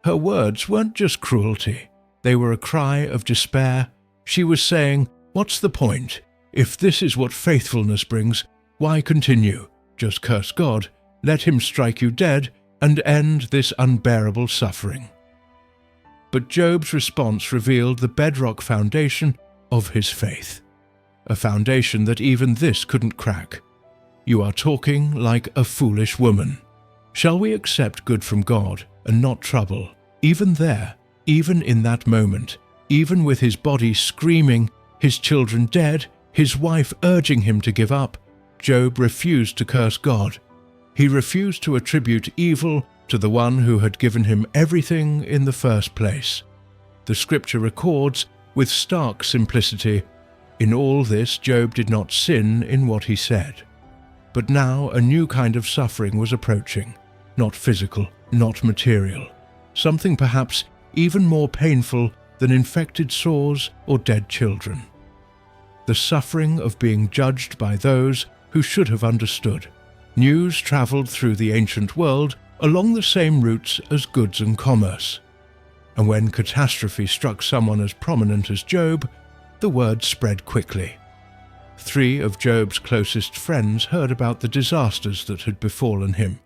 A: Her words weren't just cruelty. They were a cry of despair. She was saying, "What's the point? If this is what faithfulness brings, why continue? Just curse God, let him strike you dead, and end this unbearable suffering." But Job's response revealed the bedrock foundation of his faith, a foundation that even this couldn't crack. "You are talking like a foolish woman. Shall we accept good from God and not trouble?" Even there, even in that moment, even with his body screaming, his children dead, his wife urging him to give up, Job refused to curse God. He refused to attribute evil to the one who had given him everything in the first place. The scripture records, with stark simplicity, in all this Job did not sin in what he said. But now a new kind of suffering was approaching, not physical, not material, something perhaps even more painful than infected sores or dead children. The suffering of being judged by those who should have understood. News travelled through the ancient world along the same routes as goods and commerce. And when catastrophe struck someone as prominent as Job, the word spread quickly. 3 of Job's closest friends heard about the disasters that had befallen him: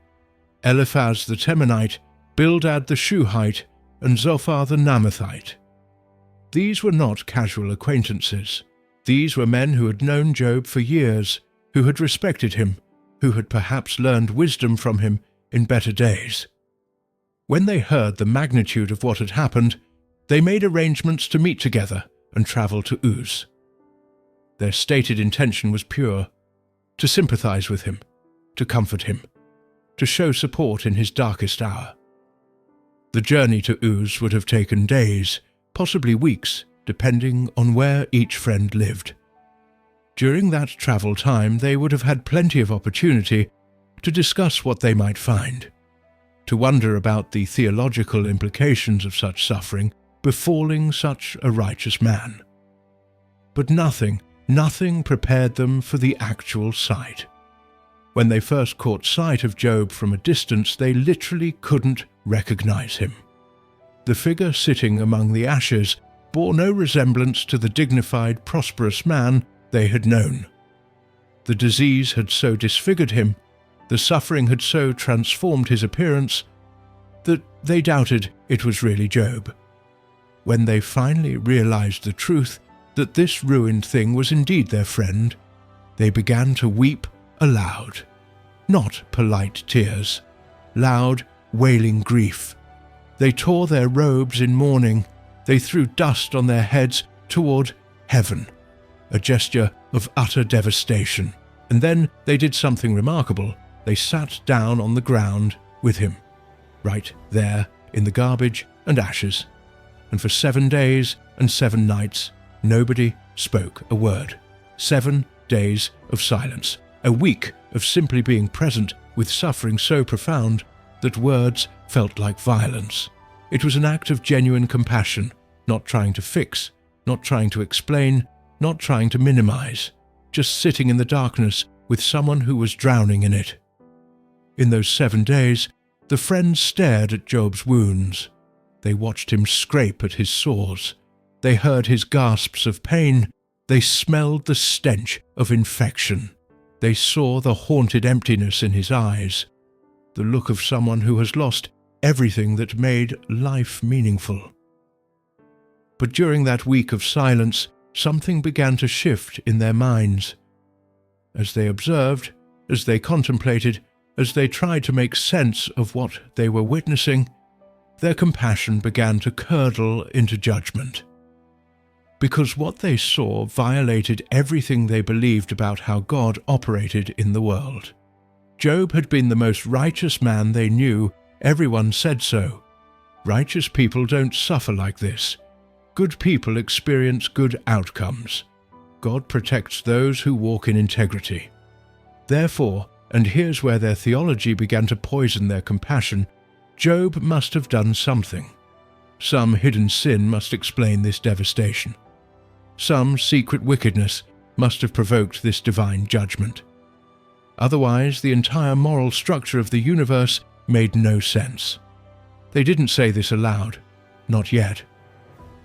A: Eliphaz the Temanite, Bildad the Shuhite, and Zophar the Naamathite. These were not casual acquaintances. These were men who had known Job for years, who had respected him, who had perhaps learned wisdom from him in better days. When they heard the magnitude of what had happened, they made arrangements to meet together and travel to Uz. Their stated intention was pure: to sympathize with him, to comfort him, to show support in his darkest hour. The journey to Uz would have taken days, possibly weeks, depending on where each friend lived. During that travel time, they would have had plenty of opportunity to discuss what they might find, to wonder about the theological implications of such suffering befalling such a righteous man. But nothing prepared them for the actual sight. When they first caught sight of Job from a distance, they literally couldn't recognize him. The figure sitting among the ashes bore no resemblance to the dignified, prosperous man they had known. The disease had so disfigured him, the suffering had so transformed his appearance, that they doubted it was really Job. When they finally realized the truth, that this ruined thing was indeed their friend, they began to weep aloud. Not polite tears, loud, wailing grief. They tore their robes in mourning. They threw dust on their heads toward heaven, a gesture of utter devastation. And then they did something remarkable. They sat down on the ground with him, right there in the garbage and ashes. And for 7 days and 7 nights, nobody spoke a word. 7 days of silence, a week of simply being present with suffering so profound that words felt like violence. It was an act of genuine compassion, not trying to fix, not trying to explain, not trying to minimize, just sitting in the darkness with someone who was drowning in it. In those 7 days, the friends stared at Job's wounds. They watched him scrape at his sores. They heard his gasps of pain. They smelled the stench of infection. They saw the haunted emptiness in his eyes, the look of someone who has lost everything that made life meaningful. But during that week of silence, something began to shift in their minds. As they observed, as they contemplated, as they tried to make sense of what they were witnessing, their compassion began to curdle into judgment. Because what they saw violated everything they believed about how God operated in the world. Job had been the most righteous man they knew. Everyone said so. Righteous people don't suffer like this. Good people experience good outcomes. God protects those who walk in integrity. Therefore, and here's where their theology began to poison their compassion, Job must have done something. Some hidden sin must explain this devastation. Some secret wickedness must have provoked this divine judgment. Otherwise, the entire moral structure of the universe made no sense. They didn't say this aloud, not yet,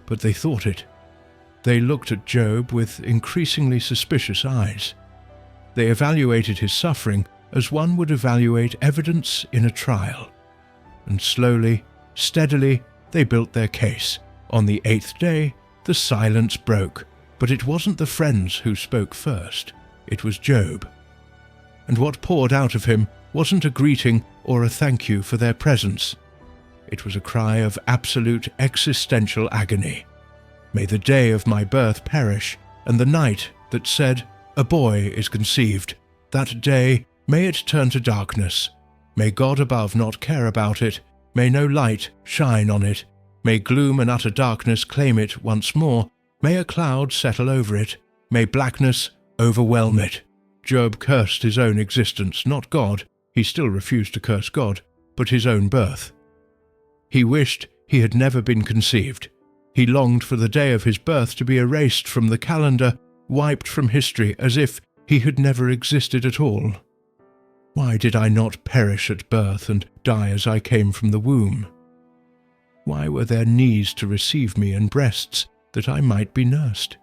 A: but they thought it. They looked at Job with increasingly suspicious eyes. They evaluated his suffering as one would evaluate evidence in a trial. And slowly, steadily, they built their case. On the 8th day, the silence broke, but it wasn't the friends who spoke first. It was Job. And what poured out of him wasn't a greeting or a thank you for their presence. It was a cry of absolute existential agony. May the day of my birth perish, and the night that said, a boy is conceived. That day, may it turn to darkness. May God above not care about it. May no light shine on it. May gloom and utter darkness claim it once more. May a cloud settle over it. May blackness overwhelm it. Job cursed his own existence, not God. He still refused to curse God, but his own birth. He wished he had never been conceived. He longed for the day of his birth to be erased from the calendar, wiped from history as if he had never existed at all. Why did I not perish at birth and die as I came from the womb? Why were there knees to receive me and breasts that I might be nursed?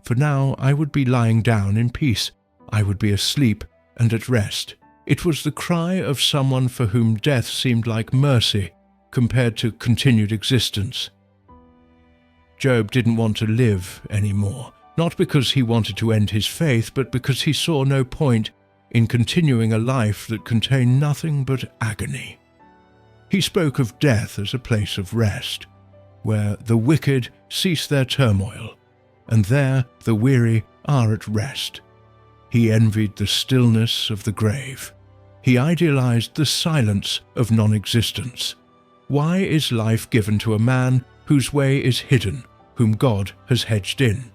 A: For now I would be lying down in peace. I would be asleep and at rest. It was the cry of someone for whom death seemed like mercy compared to continued existence. Job didn't want to live anymore, not because he wanted to end his faith, but because he saw no point in continuing a life that contained nothing but agony. He spoke of death as a place of rest, where the wicked cease their turmoil, and there the weary are at rest. He envied the stillness of the grave. He idealized the silence of non-existence. Why is life given to a man whose way is hidden, whom God has hedged in?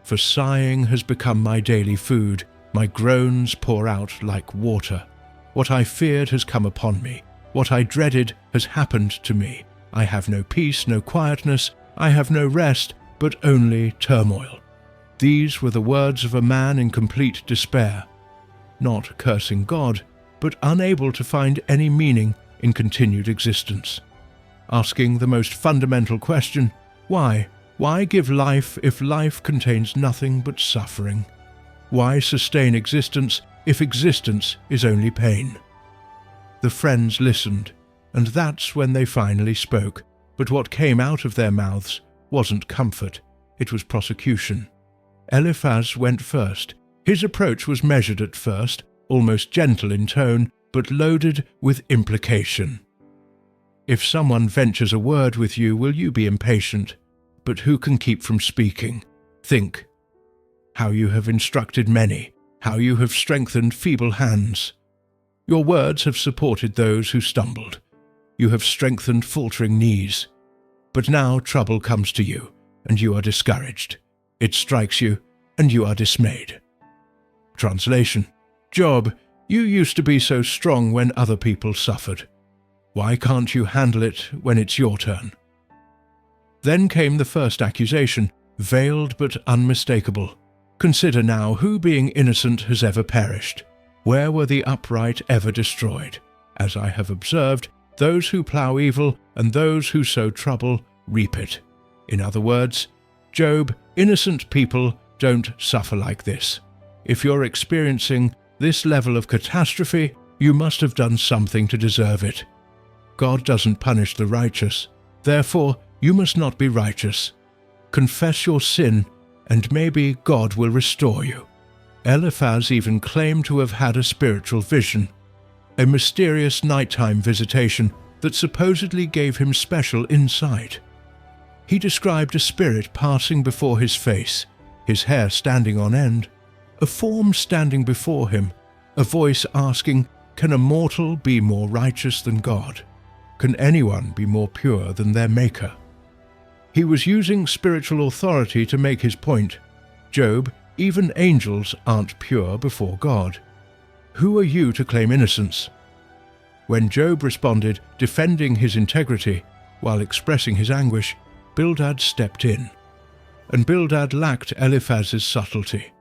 A: For sighing has become my daily food. My groans pour out like water. What I feared has come upon me. What I dreaded has happened to me. I have no peace, no quietness. I have no rest, but only turmoil. These were the words of a man in complete despair, not cursing God, but unable to find any meaning in continued existence. Asking the most fundamental question, why? Why give life if life contains nothing but suffering? Why sustain existence if existence is only pain? The friends listened, and that's when they finally spoke. But what came out of their mouths wasn't comfort, it was prosecution. Eliphaz went first. His approach was measured at first, almost gentle in tone, but loaded with implication. If someone ventures a word with you, will you be impatient? But who can keep from speaking? Think how you have instructed many, how you have strengthened feeble hands. Your words have supported those who stumbled. You have strengthened faltering knees. But now trouble comes to you, and you are discouraged. It strikes you, and you are dismayed. Translation: Job, you used to be so strong when other people suffered. Why can't you handle it when it's your turn? Then came the first accusation, veiled but unmistakable. Consider now who, being innocent, has ever perished. Where were the upright ever destroyed? As I have observed, those who plough evil and those who sow trouble reap it. In other words, Job, innocent people don't suffer like this. If you're experiencing this level of catastrophe, you must have done something to deserve it. God doesn't punish the righteous. Therefore, you must not be righteous. Confess your sin, and maybe God will restore you. Eliphaz even claimed to have had a spiritual vision, a mysterious nighttime visitation that supposedly gave him special insight. He described a spirit passing before his face, his hair standing on end, a form standing before him, a voice asking, "Can a mortal be more righteous than God? Can anyone be more pure than their Maker?" He was using spiritual authority to make his point. Job, even angels aren't pure before God. Who are you to claim innocence? When Job responded, defending his integrity while expressing his anguish, Bildad stepped in. And Bildad lacked Eliphaz's subtlety.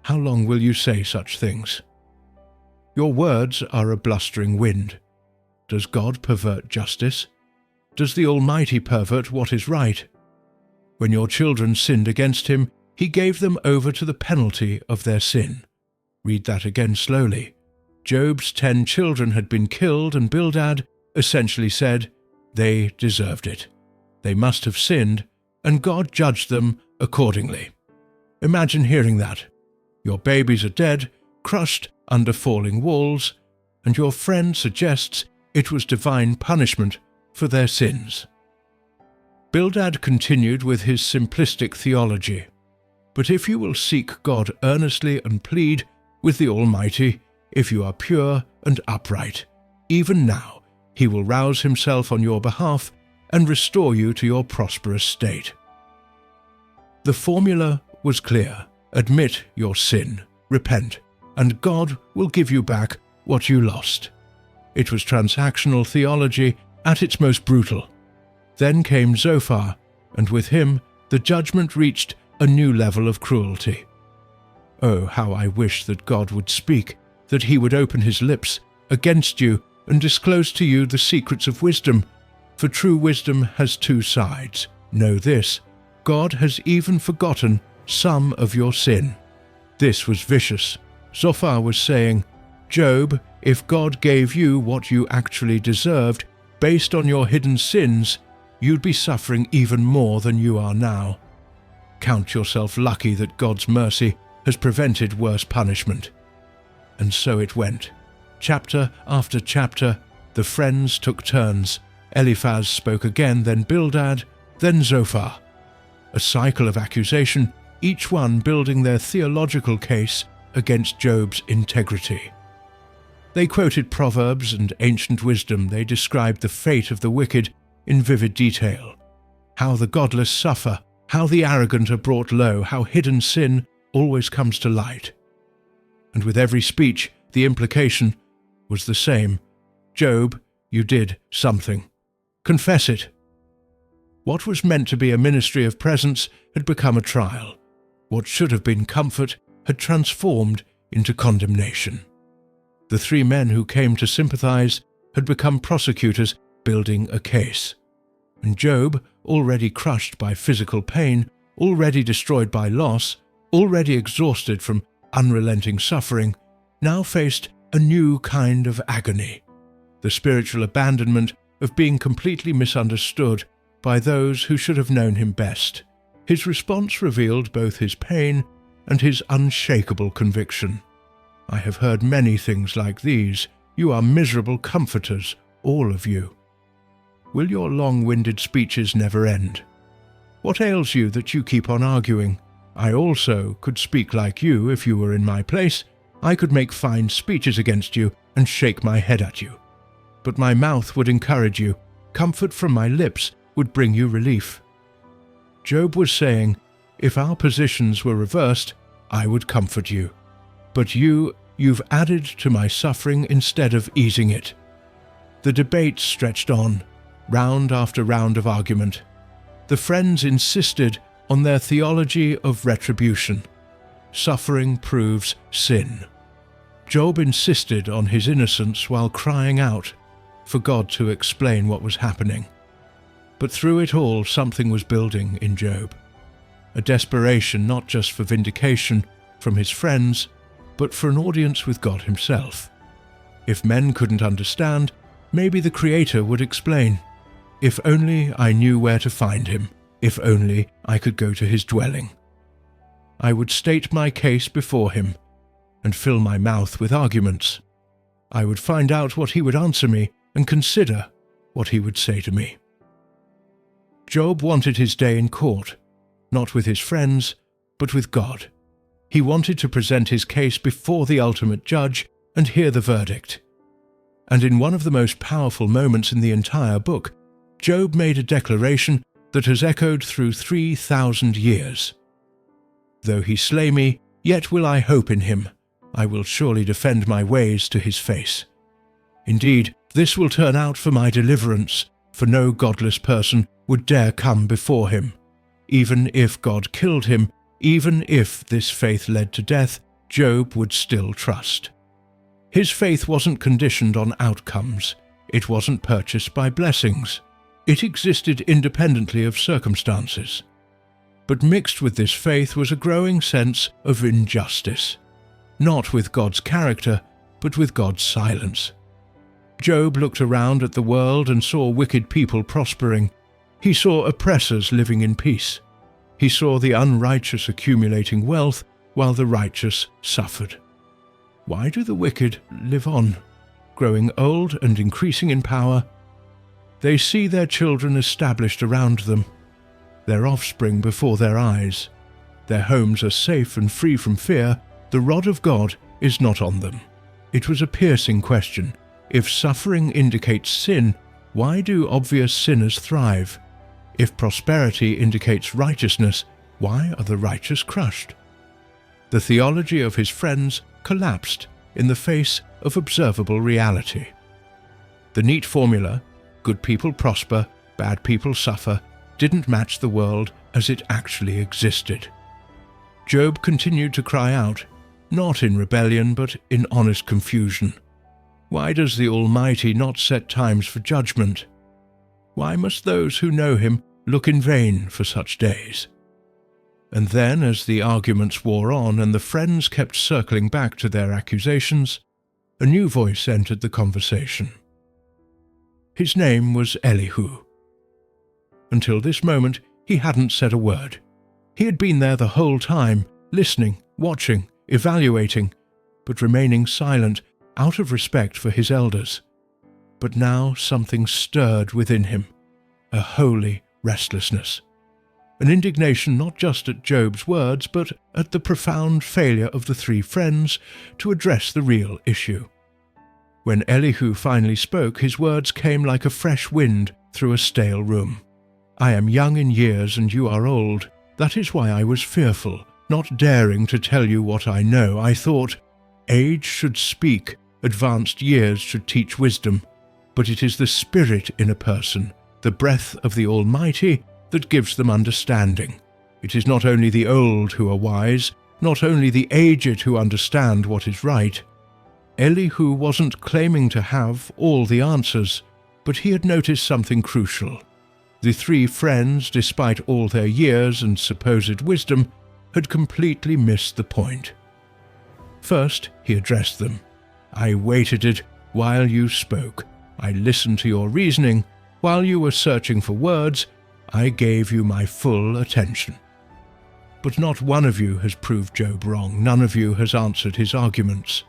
A: How long will you say such things? Your words are a blustering wind. Does God pervert justice? Does the Almighty pervert what is right? When your children sinned against him, he gave them over to the penalty of their sin. Read that again slowly. Job's 10 children had been killed, and Bildad essentially said they deserved it. They must have sinned, and God judged them accordingly. Imagine hearing that. Your babies are dead, crushed under falling walls, and your friend suggests it was divine punishment for their sins. Bildad continued with his simplistic theology. But if you will seek God earnestly and plead with the Almighty, if you are pure and upright, even now he will rouse himself on your behalf and restore you to your prosperous state. The formula was clear. Admit your sin, repent, and God will give you back what you lost. It was transactional theology at its most brutal. Then came Zophar, and with him the judgment reached a new level of cruelty. Oh, how I wish that God would speak, that he would open his lips against you and disclose to you the secrets of wisdom, for true wisdom has 2 sides. Know this, God has even forgotten some of your sin. This was vicious. Zophar was saying, Job, if God gave you what you actually deserved, based on your hidden sins, you'd be suffering even more than you are now. Count yourself lucky that God's mercy has prevented worse punishment. And so it went. Chapter after chapter, the friends took turns. Eliphaz spoke again, then Bildad, then Zophar. A cycle of accusation, each one building their theological case against Job's integrity. They quoted proverbs and ancient wisdom. They described the fate of the wicked in vivid detail. How the godless suffer, how the arrogant are brought low, how hidden sin always comes to light. And with every speech, the implication was the same. Job, you did something. Confess it. What was meant to be a ministry of presence had become a trial. What should have been comfort had transformed into condemnation. The 3 men who came to sympathize had become prosecutors building a case. And Job, already crushed by physical pain, already destroyed by loss, already exhausted from unrelenting suffering, now faced a new kind of agony, the spiritual abandonment of being completely misunderstood by those who should have known him best. His response revealed both his pain and his unshakable conviction. I have heard many things like these. You are miserable comforters, all of you. Will your long-winded speeches never end? What ails you that you keep on arguing? I also could speak like you if you were in my place. I could make fine speeches against you and shake my head at you. But my mouth would encourage you. Comfort from my lips would bring you relief. Job was saying, if our positions were reversed, I would comfort you. But you've added to my suffering instead of easing it. The debate stretched on, round after round of argument. The friends insisted on their theology of retribution. Suffering proves sin. Job insisted on his innocence while crying out for God to explain what was happening. But through it all, something was building in Job. A desperation not just for vindication from his friends, but for an audience with God himself. If men couldn't understand, maybe the Creator would explain. If only I knew where to find him. If only I could go to his dwelling. I would state my case before him and fill my mouth with arguments. I would find out what he would answer me and consider what he would say to me. Job wanted his day in court, not with his friends, but with God. He wanted to present his case before the ultimate judge and hear the verdict. And in one of the most powerful moments in the entire book, Job made a declaration that has echoed through 3,000 years. Though he slay me, yet will I hope in him. I will surely defend my ways to his face. Indeed, this will turn out for my deliverance, for no godless person would dare come before him. Even if God killed him, even if this faith led to death, Job would still trust. His faith wasn't conditioned on outcomes. It wasn't purchased by blessings. It existed independently of circumstances. But mixed with this faith was a growing sense of injustice, not with God's character, but with God's silence. Job looked around at the world and saw wicked people prospering. He saw oppressors living in peace. He saw the unrighteous accumulating wealth while the righteous suffered. Why do the wicked live on, growing old and increasing in power? They see their children established around them, their offspring before their eyes. Their homes are safe and free from fear. The rod of God is not on them. It was a piercing question. If suffering indicates sin, why do obvious sinners thrive? If prosperity indicates righteousness, why are the righteous crushed? The theology of his friends collapsed in the face of observable reality. The neat formula, good people prosper, bad people suffer, didn't match the world as it actually existed. Job continued to cry out, not in rebellion but in honest confusion. Why does the Almighty not set times for judgment? Why must those who know him look in vain for such days? And then, as the arguments wore on and the friends kept circling back to their accusations, a new voice entered the conversation. His name was Elihu. Until this moment, he hadn't said a word. He had been there the whole time, listening, watching, evaluating, but remaining silent out of respect for his elders. But now something stirred within him, a holy restlessness, an indignation not just at Job's words, but at the profound failure of the three friends to address the real issue. When Elihu finally spoke, his words came like a fresh wind through a stale room. I am young in years and you are old. That is why I was fearful, not daring to tell you what I know. I thought, age should speak, advanced years should teach wisdom. But it is the spirit in a person, the breath of the Almighty, that gives them understanding. It is not only the old who are wise, not only the aged who understand what is right. Elihu wasn't claiming to have all the answers, but he had noticed something crucial. The three friends, despite all their years and supposed wisdom, had completely missed the point. First, he addressed them. I waited it while you spoke. I listened to your reasoning. While you were searching for words, I gave you my full attention. But not one of you has proved Job wrong. None of you has answered his arguments.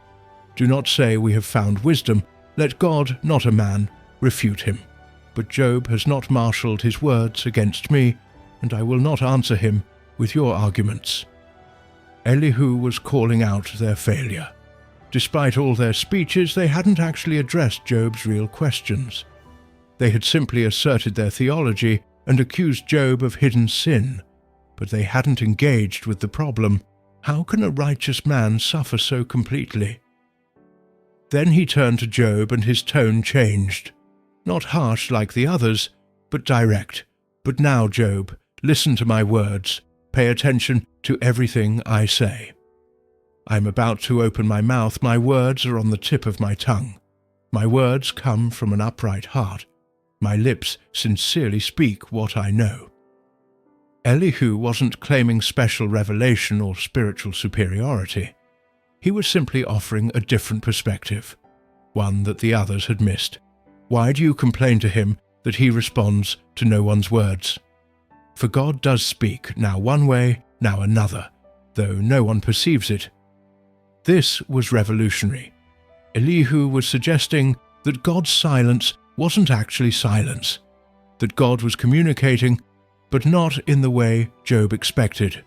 A: Do not say we have found wisdom. Let God, not a man, refute him. but Job has not marshalled his words against me, and I will not answer him with your arguments." Elihu was calling out their failure. Despite all their speeches, they hadn't actually addressed Job's real questions. They had simply asserted their theology and accused Job of hidden sin, but they hadn't engaged with the problem. How can a righteous man suffer so completely? Then he turned to Job and his tone changed. Not harsh like the others, but direct. "But now, Job, listen to my words. Pay attention to everything I say. I am about to open my mouth. My words are on the tip of my tongue. My words come from an upright heart. My lips sincerely speak what I know." Elihu wasn't claiming special revelation or spiritual superiority. He was simply offering a different perspective, one that the others had missed. Why do you complain to him that he responds to no one's words? For God does speak, now one way, now another, though no one perceives it. This was revolutionary. Elihu was suggesting that God's silence wasn't actually silence, that God was communicating, but not in the way Job expected.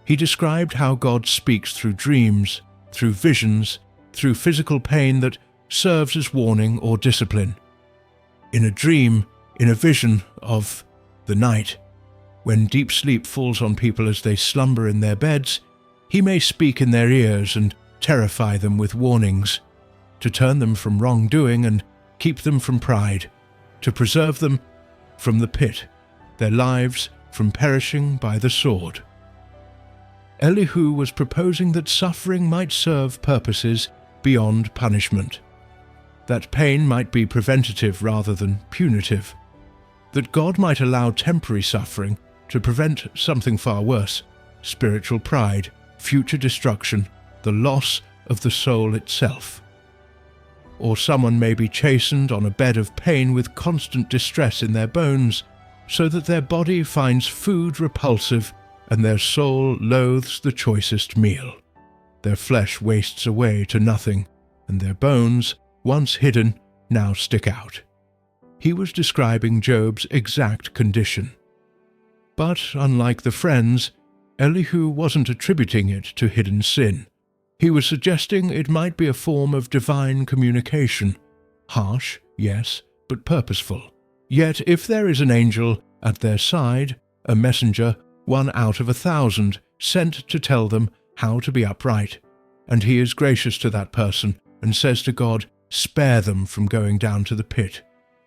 A: He described how God speaks through dreams, through visions, through physical pain that serves as warning or discipline. In a dream, in a vision of the night, when deep sleep falls on people as they slumber in their beds, he may speak in their ears and terrify them with warnings, to turn them from wrongdoing and keep them from pride, to preserve them from the pit, their lives from perishing by the sword. Elihu was proposing that suffering might serve purposes beyond punishment, that pain might be preventative rather than punitive, that God might allow temporary suffering to prevent something far worse, spiritual pride, future destruction, the loss of the soul itself. Or someone may be chastened on a bed of pain with constant distress in their bones, so that their body finds food repulsive and their soul loathes the choicest meal. Their flesh wastes away to nothing, and their bones, once hidden, now stick out. He was describing Job's exact condition. But, unlike the friends, Elihu wasn't attributing it to hidden sin. He was suggesting it might be a form of divine communication. Harsh, yes, but purposeful. Yet if there is an angel at their side, a messenger, one out of 1,000, sent to tell them how to be upright, and he is gracious to that person and says to God, "Spare them from going down to the pit.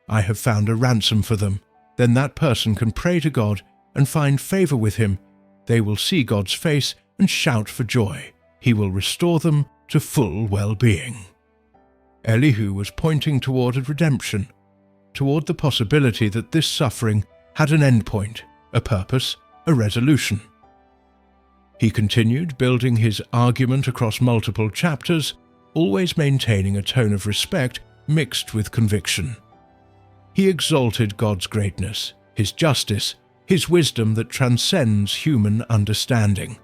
A: I have found a ransom for them," then that person can pray to God and find favor with him. They will see God's face and shout for joy. He will restore them to full well-being. Elihu was pointing toward a redemption, toward the possibility that this suffering had an endpoint, a purpose, a resolution. He continued, building his argument across multiple chapters, always maintaining a tone of respect mixed with conviction. He exalted God's greatness, his justice, his wisdom that transcends human understanding.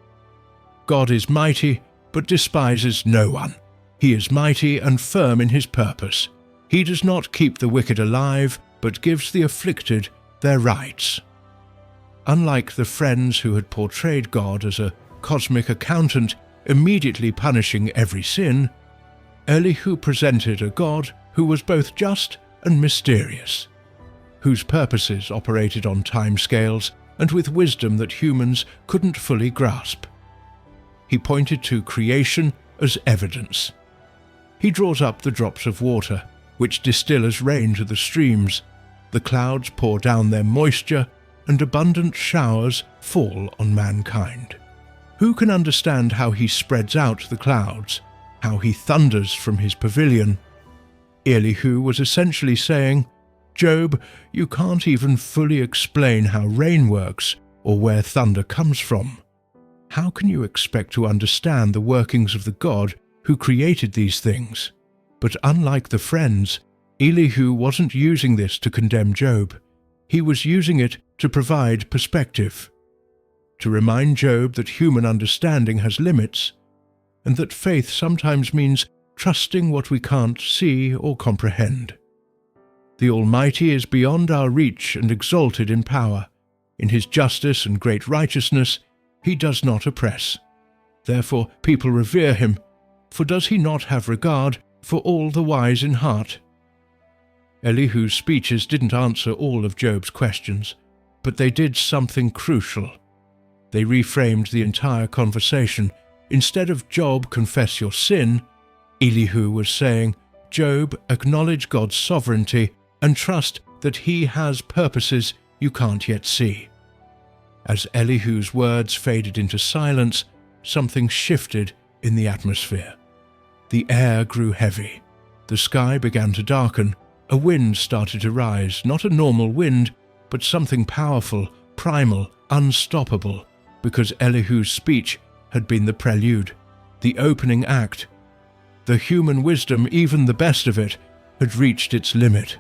A: God is mighty, but despises no one. He is mighty and firm in his purpose. He does not keep the wicked alive, but gives the afflicted their rights. Unlike the friends who had portrayed God as a cosmic accountant immediately punishing every sin, Elihu presented a God who was both just and mysterious, whose purposes operated on timescales and with wisdom that humans couldn't fully grasp. He pointed to creation as evidence. He draws up the drops of water, which distill as rain to the streams. The clouds pour down their moisture, and abundant showers fall on mankind. Who can understand how he spreads out the clouds, how he thunders from his pavilion? Elihu was essentially saying, Job, you can't even fully explain how rain works or where thunder comes from. How can you expect to understand the workings of the God who created these things? But unlike the friends, Elihu wasn't using this to condemn Job. He was using it to provide perspective, to remind Job that human understanding has limits, and that faith sometimes means trusting what we can't see or comprehend. The Almighty is beyond our reach and exalted in power. In his justice and great righteousness he does not oppress. Therefore people revere him, for does he not have regard for all the wise in heart?" Elihu's speeches didn't answer all of Job's questions, but they did something crucial. They reframed the entire conversation. Instead of "Job, confess your sin," Elihu was saying, "Job, acknowledge God's sovereignty and trust that he has purposes you can't yet see." As Elihu's words faded into silence, something shifted in the atmosphere. The air grew heavy. The sky began to darken. A wind started to rise, not a normal wind, but something powerful, primal, unstoppable, because Elihu's speech had been the prelude, the opening act. The human wisdom, even the best of it, had reached its limit.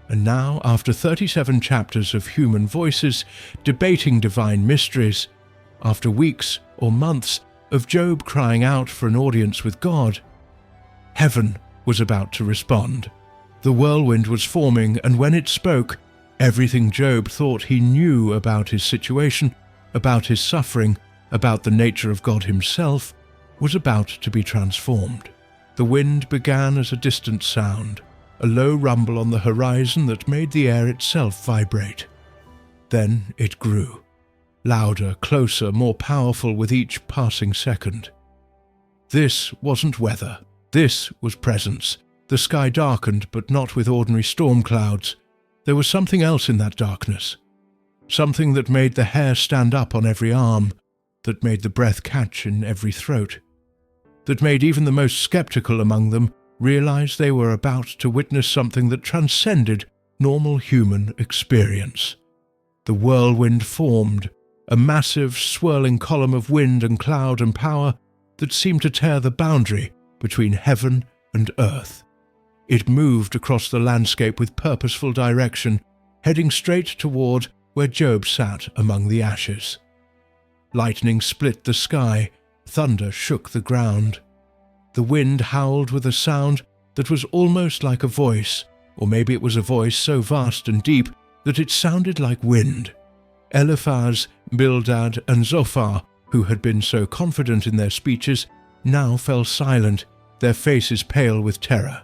A: And now, after 37 chapters of human voices debating divine mysteries, after weeks or months of Job crying out for an audience with God, heaven was about to respond. The whirlwind was forming, and when it spoke, everything Job thought he knew about his situation, about his suffering, about the nature of God himself, was about to be transformed. The wind began as a distant sound, a low rumble on the horizon that made the air itself vibrate. Then it grew, louder, closer, more powerful with each passing second. This wasn't weather. This was presence. The sky darkened, but not with ordinary storm clouds. There was something else in that darkness. Something that made the hair stand up on every arm, that made the breath catch in every throat, that made even the most skeptical among them realize they were about to witness something that transcended normal human experience. The whirlwind formed, a massive, swirling column of wind and cloud and power that seemed to tear the boundary between heaven and earth. It moved across the landscape with purposeful direction, heading straight toward where Job sat among the ashes. Lightning split the sky, thunder shook the ground. The wind howled with a sound that was almost like a voice, or maybe it was a voice so vast and deep that it sounded like wind. Eliphaz, Bildad, and Zophar, who had been so confident in their speeches, now fell silent, their faces pale with terror.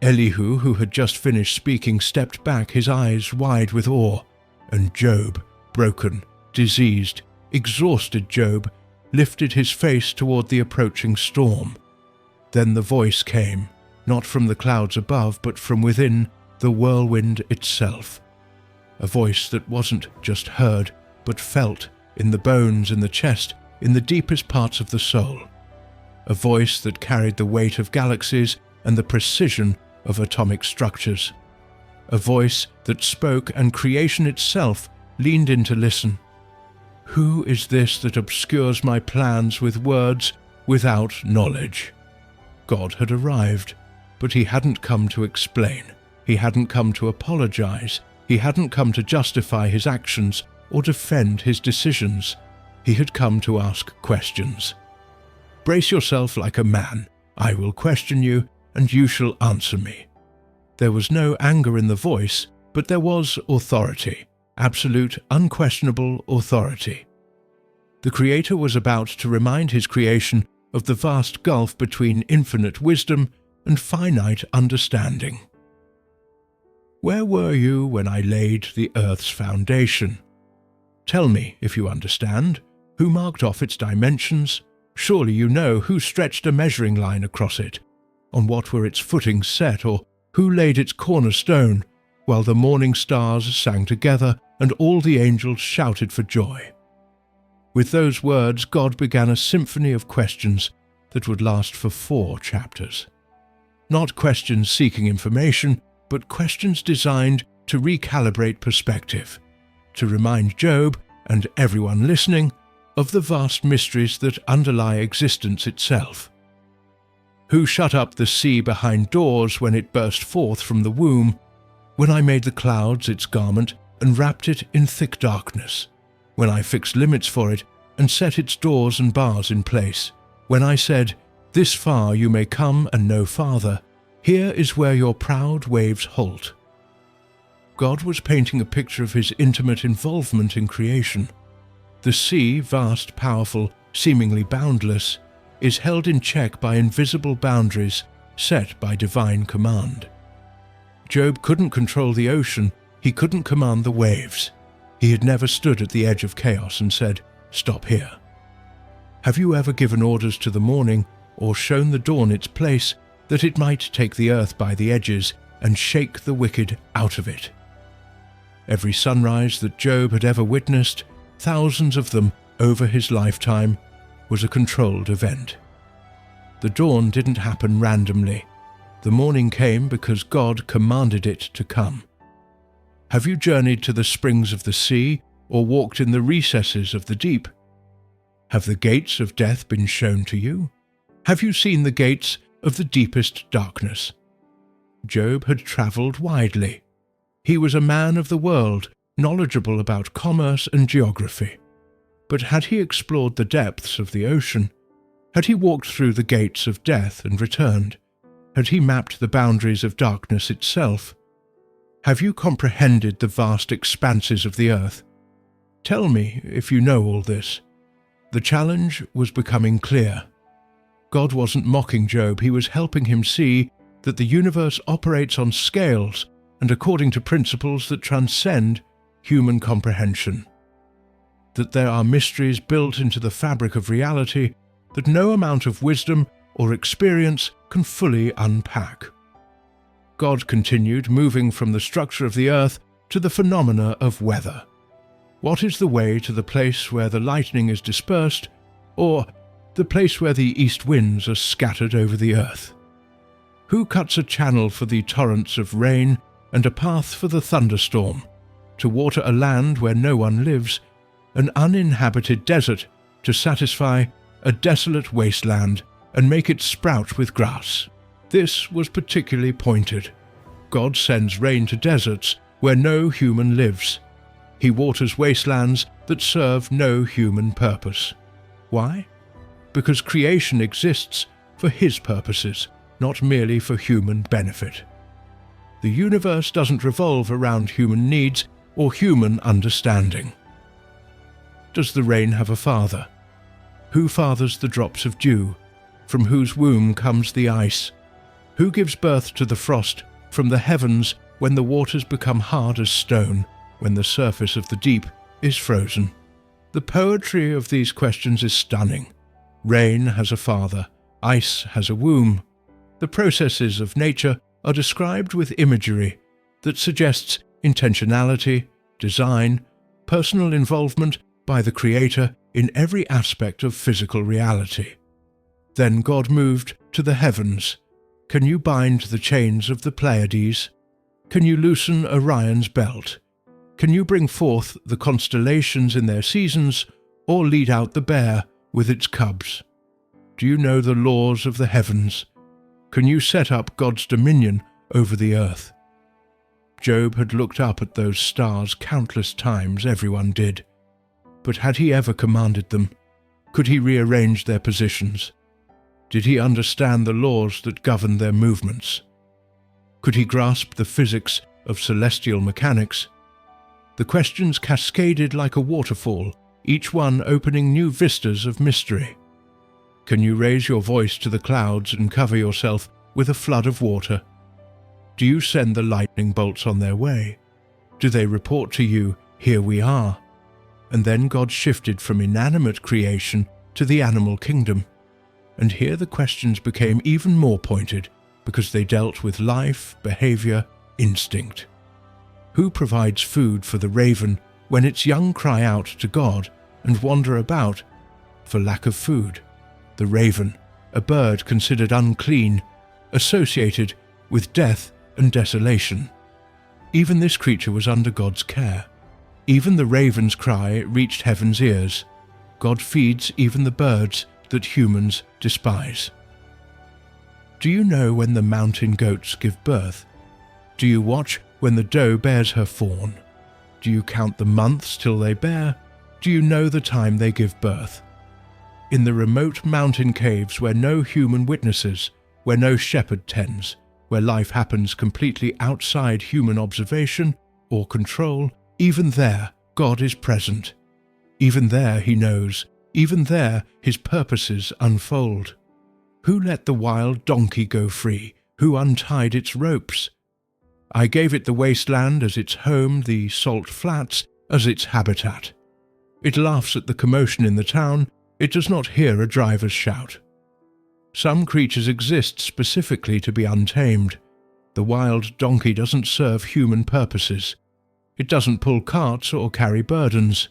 A: Elihu, who had just finished speaking, stepped back, his eyes wide with awe, and Job, broken, diseased, exhausted Job, lifted his face toward the approaching storm. Then the voice came, not from the clouds above, but from within the whirlwind itself. A voice that wasn't just heard, but felt in the bones, in the chest, in the deepest parts of the soul. A voice that carried the weight of galaxies and the precision of atomic structures. A voice that spoke, and creation itself leaned in to listen. "Who is this that obscures my plans with words without knowledge?" God had arrived, but he hadn't come to explain. He hadn't come to apologize. He hadn't come to justify his actions or defend his decisions. He had come to ask questions. "Brace yourself like a man. I will question you, and you shall answer me." There was no anger in the voice, but there was authority, absolute, unquestionable authority. The Creator was about to remind his creation of the vast gulf between infinite wisdom and finite understanding. "Where were you when I laid the earth's foundation? Tell me, if you understand, who marked off its dimensions? Surely you know who stretched a measuring line across it, on what were its footings set, or who laid its cornerstone, while the morning stars sang together and all the angels shouted for joy." With those words, God began a symphony of questions that would last for 4 chapters. Not questions seeking information, but questions designed to recalibrate perspective, to remind Job, and everyone listening, of the vast mysteries that underlie existence itself. Who shut up the sea behind doors when it burst forth from the womb, when I made the clouds its garment and wrapped it in thick darkness, when I fixed limits for it and set its doors and bars in place, when I said, "This far you may come and no farther, here is where your proud waves halt." God was painting a picture of his intimate involvement in creation. The sea, vast, powerful, seemingly boundless, is held in check by invisible boundaries set by divine command. Job couldn't control the ocean, he couldn't command the waves. He had never stood at the edge of chaos and said, "Stop here." Have you ever given orders to the morning or shown the dawn its place that it might take the earth by the edges and shake the wicked out of it? Every sunrise that Job had ever witnessed, thousands of them over his lifetime, was a controlled event. The dawn didn't happen randomly. The morning came because God commanded it to come. Have you journeyed to the springs of the sea or walked in the recesses of the deep? Have the gates of death been shown to you? Have you seen the gates of the deepest darkness? Job had travelled widely. He was a man of the world, knowledgeable about commerce and geography. But had he explored the depths of the ocean? Had he walked through the gates of death and returned? Had he mapped the boundaries of darkness itself? Have you comprehended the vast expanses of the earth? Tell me if you know all this. The challenge was becoming clear. God wasn't mocking Job, he was helping him see that the universe operates on scales and according to principles that transcend human comprehension. That there are mysteries built into the fabric of reality that no amount of wisdom or experience can fully unpack. God continued, moving from the structure of the earth to the phenomena of weather. What is the way to the place where the lightning is dispersed, or the place where the east winds are scattered over the earth? Who cuts a channel for the torrents of rain and a path for the thunderstorm, to water a land where no one lives, an uninhabited desert, to satisfy a desolate wasteland and make it sprout with grass? This was particularly pointed. God sends rain to deserts where no human lives. He waters wastelands that serve no human purpose. Why? Because creation exists for His purposes, not merely for human benefit. The universe doesn't revolve around human needs or human understanding. Does the rain have a father? Who fathers the drops of dew? From whose womb comes the ice? Who gives birth to the frost from the heavens when the waters become hard as stone, when the surface of the deep is frozen? The poetry of these questions is stunning. Rain has a father, ice has a womb. The processes of nature are described with imagery that suggests intentionality, design, personal involvement by the Creator in every aspect of physical reality. Then God moved to the heavens. Can you bind the chains of the Pleiades? Can you loosen Orion's belt? Can you bring forth the constellations in their seasons, or lead out the bear with its cubs? Do you know the laws of the heavens? Can you set up God's dominion over the earth? Job had looked up at those stars countless times, everyone did. But had he ever commanded them? Could he rearrange their positions? Did he understand the laws that govern their movements? Could he grasp the physics of celestial mechanics? The questions cascaded like a waterfall, each one opening new vistas of mystery. Can you raise your voice to the clouds and cover yourself with a flood of water? Do you send the lightning bolts on their way? Do they report to you, "Here we are"? And then God shifted from inanimate creation to the animal kingdom. And here the questions became even more pointed because they dealt with life, behavior, instinct. Who provides food for the raven when its young cry out to God and wander about for lack of food? The raven, a bird considered unclean, associated with death and desolation. Even this creature was under God's care. Even the raven's cry reached heaven's ears. God feeds even the birds that humans despise. Do you know when the mountain goats give birth? Do you watch when the doe bears her fawn? Do you count the months till they bear? Do you know the time they give birth? In the remote mountain caves where no human witnesses, where no shepherd tends, where life happens completely outside human observation, or control, even there God is present. Even there He knows, even there His purposes unfold. Who let the wild donkey go free? Who untied its ropes? I gave it the wasteland as its home, the salt flats as its habitat. It laughs at the commotion in the town, it does not hear a driver's shout. Some creatures exist specifically to be untamed. The wild donkey doesn't serve human purposes. It doesn't pull carts or carry burdens.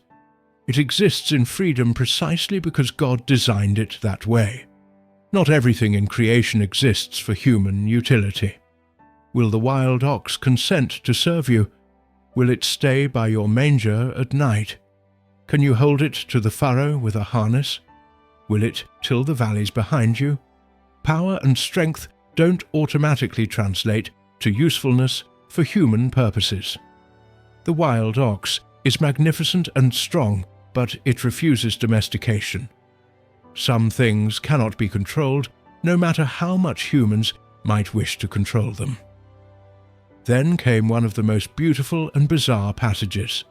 A: It exists in freedom precisely because God designed it that way. Not everything in creation exists for human utility. Will the wild ox consent to serve you? Will it stay by your manger at night? Can you hold it to the furrow with a harness? Will it till the valleys behind you? Power and strength don't automatically translate to usefulness for human purposes. The wild ox is magnificent and strong, but it refuses domestication. Some things cannot be controlled, no matter how much humans might wish to control them. Then came one of the most beautiful and bizarre passages.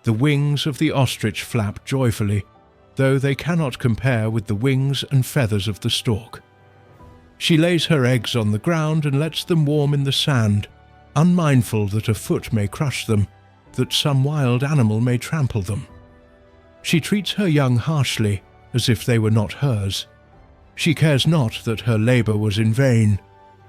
A: The wings of the ostrich flap joyfully, though they cannot compare with the wings and feathers of the stork. She lays her eggs on the ground and lets them warm in the sand, unmindful that a foot may crush them, that some wild animal may trample them. She treats her young harshly, as if they were not hers. She cares not that her labor was in vain,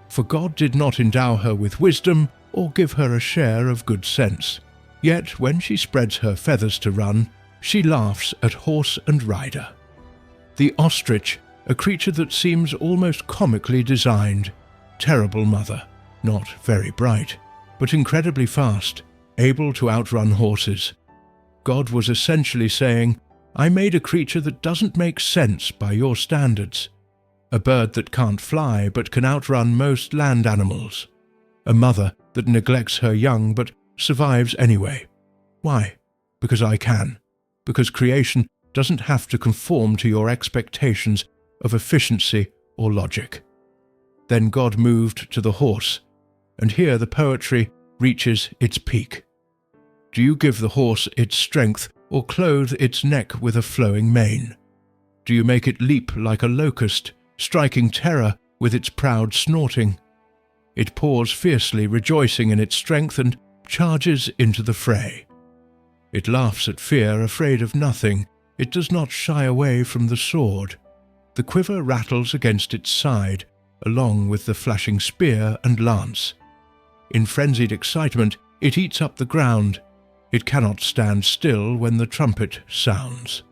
A: for God did not endow her with wisdom or give her a share of good sense. Yet when she spreads her feathers to run, she laughs at horse and rider. The ostrich, a creature that seems almost comically designed, terrible mother, not very bright, but incredibly fast, able to outrun horses. God was essentially saying, I made a creature that doesn't make sense by your standards. A bird that can't fly but can outrun most land animals. A mother that neglects her young but survives anyway. Why? Because I can. Because creation doesn't have to conform to your expectations of efficiency or logic. Then God moved to the horse, and here the poetry reaches its peak. Do you give the horse its strength or clothe its neck with a flowing mane? Do you make it leap like a locust, striking terror with its proud snorting? It paws fiercely, rejoicing in its strength, and charges into the fray. It laughs at fear, afraid of nothing. It does not shy away from the sword. The quiver rattles against its side, along with the flashing spear and lance. In frenzied excitement, it eats up the ground. It cannot stand still when the trumpet sounds.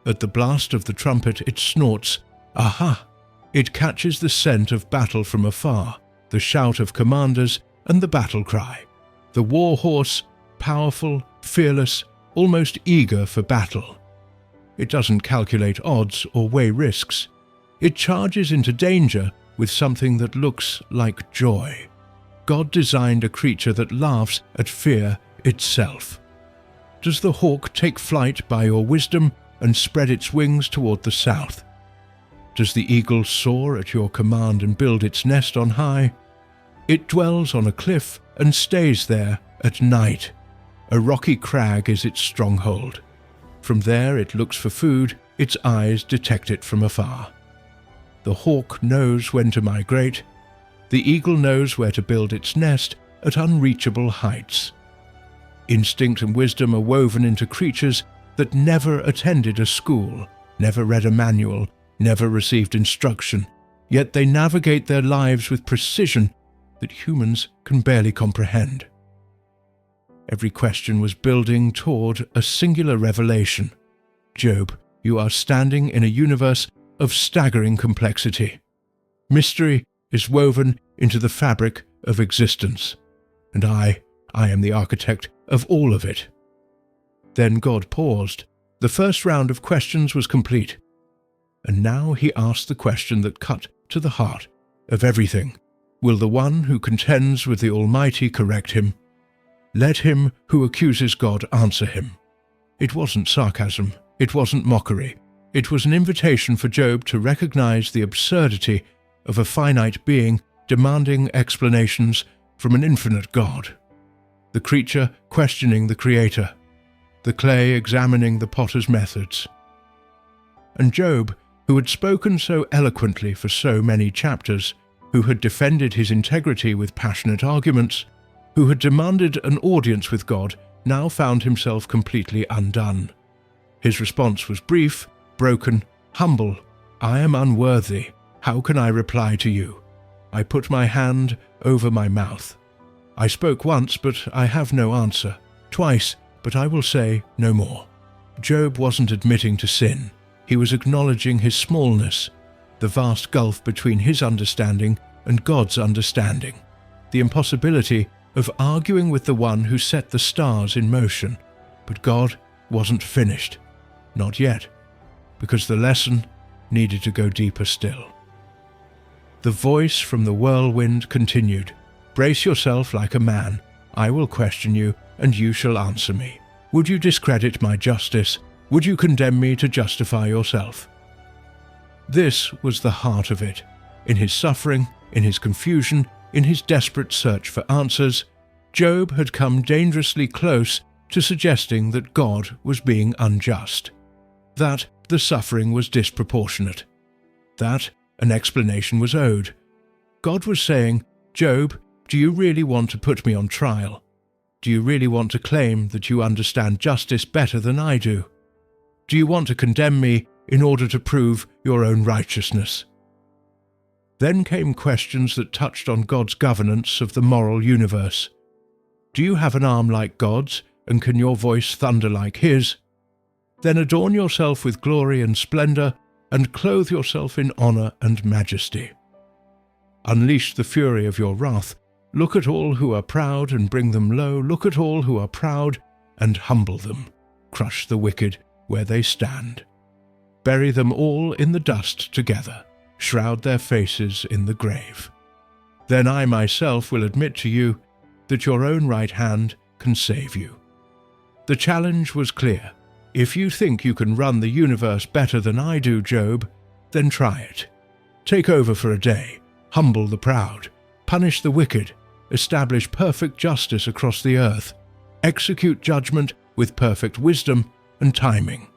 A: At the blast of the trumpet it snorts, aha! It catches the scent of battle from afar, the shout of commanders and the battle cry. The war horse, powerful, fearless, almost eager for battle. It doesn't calculate odds or weigh risks. It charges into danger with something that looks like joy. God designed a creature that laughs at fear itself. Does the hawk take flight by your wisdom and spread its wings toward the south? Does the eagle soar at your command and build its nest on high? It dwells on a cliff and stays there at night. A rocky crag is its stronghold. From there it looks for food, its eyes detect it from afar. The hawk knows when to migrate. The eagle knows where to build its nest at unreachable heights. Instinct and wisdom are woven into creatures that never attended a school, never read a manual, never received instruction, yet they navigate their lives with precision that humans can barely comprehend. Every question was building toward a singular revelation. Job, you are standing in a universe of staggering complexity. Mystery is woven into the fabric of existence, and I am the architect of all of it. Then God paused. The first round of questions was complete, and now he asked the question that cut to the heart of everything. Will the one who contends with the Almighty correct him? Let him who accuses God answer him. It wasn't sarcasm. It wasn't mockery. It was an invitation for Job to recognize the absurdity of a finite being demanding explanations from an infinite God. the creature questioning the Creator, the clay examining the potter's methods. And Job, who had spoken so eloquently for so many chapters, who had defended his integrity with passionate arguments, who had demanded an audience with God, now found himself completely undone. His response was brief, broken, humble. "I am unworthy. How can I reply to you? I put my hand over my mouth. I spoke once, but I have no answer. Twice, but I will say no more." Job wasn't admitting to sin. He was acknowledging his smallness, the vast gulf between his understanding and God's understanding, the impossibility of arguing with the one who set the stars in motion. But God wasn't finished. Not yet, because the lesson needed to go deeper still. The voice from the whirlwind continued, "Brace yourself like a man. I will question you, and you shall answer me. Would you discredit my justice? Would you condemn me to justify yourself?" This was the heart of it. In his suffering, in his confusion, in his desperate search for answers, Job had come dangerously close to suggesting that God was being unjust, that the suffering was disproportionate, that an explanation was owed. God was saying, "Job, do you really want to put me on trial? Do you really want to claim that you understand justice better than I do? Do you want to condemn me in order to prove your own righteousness?" Then came questions that touched on God's governance of the moral universe. Do you have an arm like God's, and can your voice thunder like His? Then adorn yourself with glory and splendor, and clothe yourself in honor and majesty. Unleash the fury of your wrath. Look at all who are proud and bring them low. Look at all who are proud and humble them. Crush the wicked where they stand. Bury them all in the dust together. Shroud their faces in the grave. Then I myself will admit to you that your own right hand can save you. The challenge was clear. If you think you can run the universe better than I do, Job, then try it. Take over for a day. Humble the proud. Punish the wicked. Establish perfect justice across the earth. Execute judgment with perfect wisdom and timing.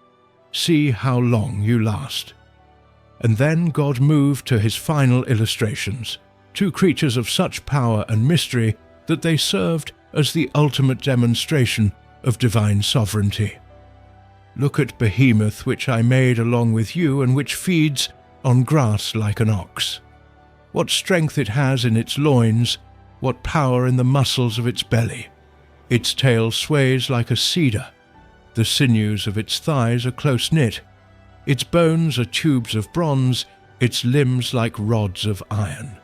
A: See how long you last. And then God moved to his final illustrations, two creatures of such power and mystery that they served as the ultimate demonstration of divine sovereignty. Look at Behemoth, which I made along with you, and which feeds on grass like an ox. What strength it has in its loins, what power in the muscles of its belly. Its tail sways like a cedar. The sinews of its thighs are close-knit. Its bones are tubes of bronze, its limbs like rods of iron.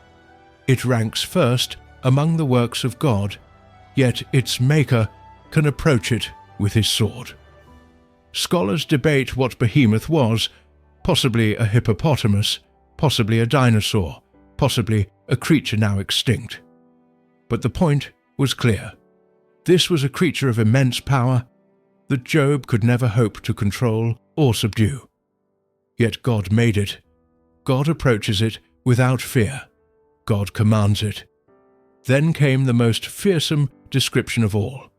A: It ranks first among the works of God, yet its maker can approach it with his sword. Scholars debate what Behemoth was, possibly a hippopotamus, possibly a dinosaur, possibly a creature now extinct. But the point was clear. This was a creature of immense power that Job could never hope to control or subdue. Yet God made it. God approaches it without fear. God commands it. Then came the most fearsome description of all.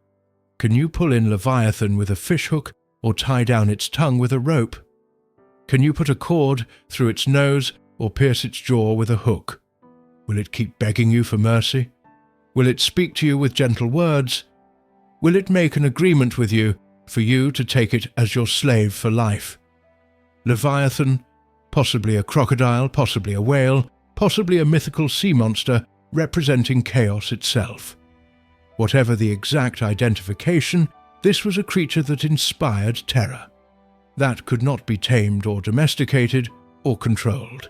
A: Can you pull in Leviathan with a fishhook or tie down its tongue with a rope? Can you put a cord through its nose or pierce its jaw with a hook? Will it keep begging you for mercy? Will it speak to you with gentle words? Will it make an agreement with you for you to take it as your slave for life? Leviathan, possibly a crocodile, possibly a whale, possibly a mythical sea monster representing chaos itself. Whatever the exact identification, this was a creature that inspired terror. That could not be tamed or domesticated or controlled.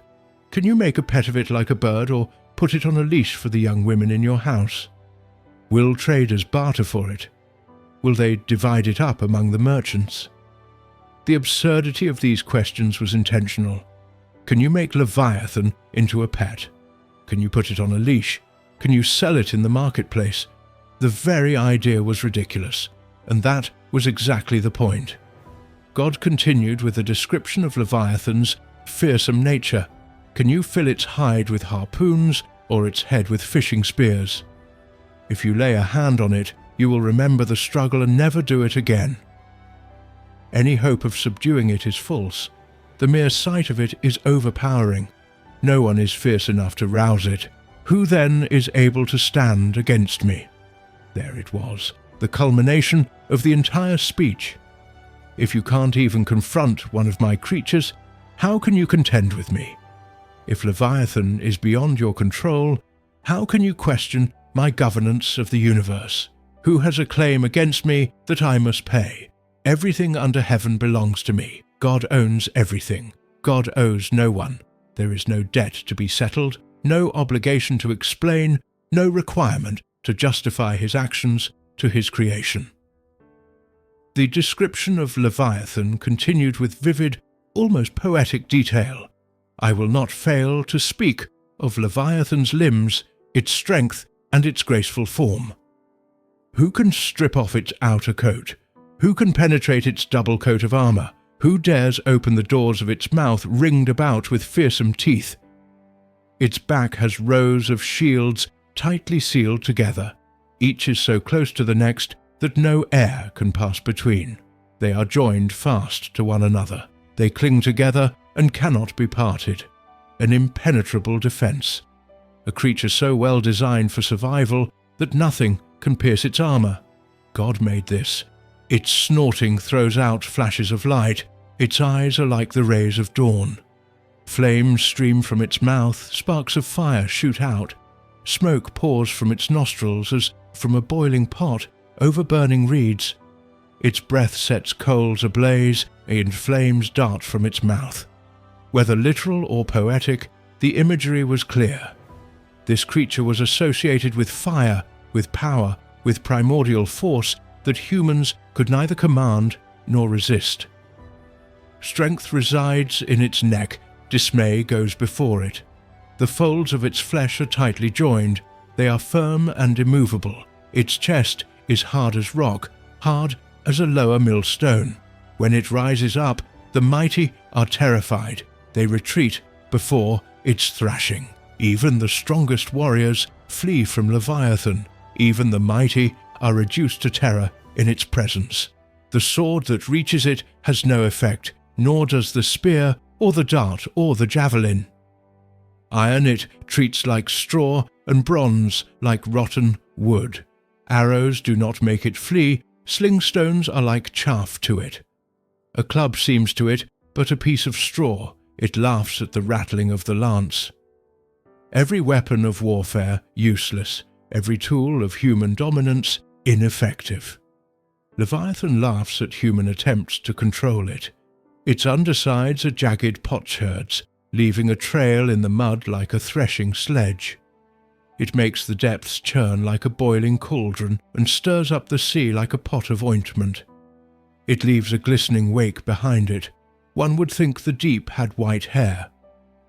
A: Can you make a pet of it like a bird or put it on a leash for the young women in your house? Will traders barter for it? Will they divide it up among the merchants? The absurdity of these questions was intentional. Can you make Leviathan into a pet? Can you put it on a leash? Can you sell it in the marketplace? The very idea was ridiculous, and that was exactly the point. God continued with a description of Leviathan's fearsome nature. Can you fill its hide with harpoons or its head with fishing spears? If you lay a hand on it, you will remember the struggle and never do it again. Any hope of subduing it is false. The mere sight of it is overpowering. No one is fierce enough to rouse it. Who then is able to stand against me? There it was, the culmination of the entire speech. If you can't even confront one of my creatures, how can you contend with me? If Leviathan is beyond your control, how can you question my governance of the universe? Who has a claim against me that I must pay? Everything under heaven belongs to me. God owns everything. God owes no one. There is no debt to be settled, no obligation to explain, no requirement to justify his actions to his creation. The description of Leviathan continued with vivid, almost poetic detail. I will not fail to speak of Leviathan's limbs, its strength, and its graceful form. Who can strip off its outer coat? Who can penetrate its double coat of armor? Who dares open the doors of its mouth ringed about with fearsome teeth? Its back has rows of shields tightly sealed together. Each is so close to the next that no air can pass between. They are joined fast to one another. They cling together and cannot be parted. An impenetrable defense. A creature so well designed for survival that nothing can pierce its armor. God made this. Its snorting throws out flashes of light. Its eyes are like the rays of dawn. Flames stream from its mouth, sparks of fire shoot out. Smoke pours from its nostrils as from a boiling pot over burning reeds. Its breath sets coals ablaze, and flames dart from its mouth. Whether literal or poetic, the imagery was clear. This creature was associated with fire, with power, with primordial force that humans could neither command nor resist. Strength resides in its neck, dismay goes before it. The folds of its flesh are tightly joined, they are firm and immovable. Its chest is hard as rock, hard as a lower millstone. When it rises up, the mighty are terrified. They retreat before its thrashing. Even the strongest warriors flee from Leviathan. Even the mighty are reduced to terror in its presence. The sword that reaches it has no effect, nor does the spear or the dart or the javelin. Iron it treats like straw, and bronze like rotten wood. Arrows do not make it flee, slingstones are like chaff to it. A club seems to it but a piece of straw, it laughs at the rattling of the lance. Every weapon of warfare useless, every tool of human dominance ineffective. Leviathan laughs at human attempts to control it. Its undersides are jagged potsherds, leaving a trail in the mud like a threshing sledge. It makes the depths churn like a boiling cauldron and stirs up the sea like a pot of ointment. It leaves a glistening wake behind it. One would think the deep had white hair.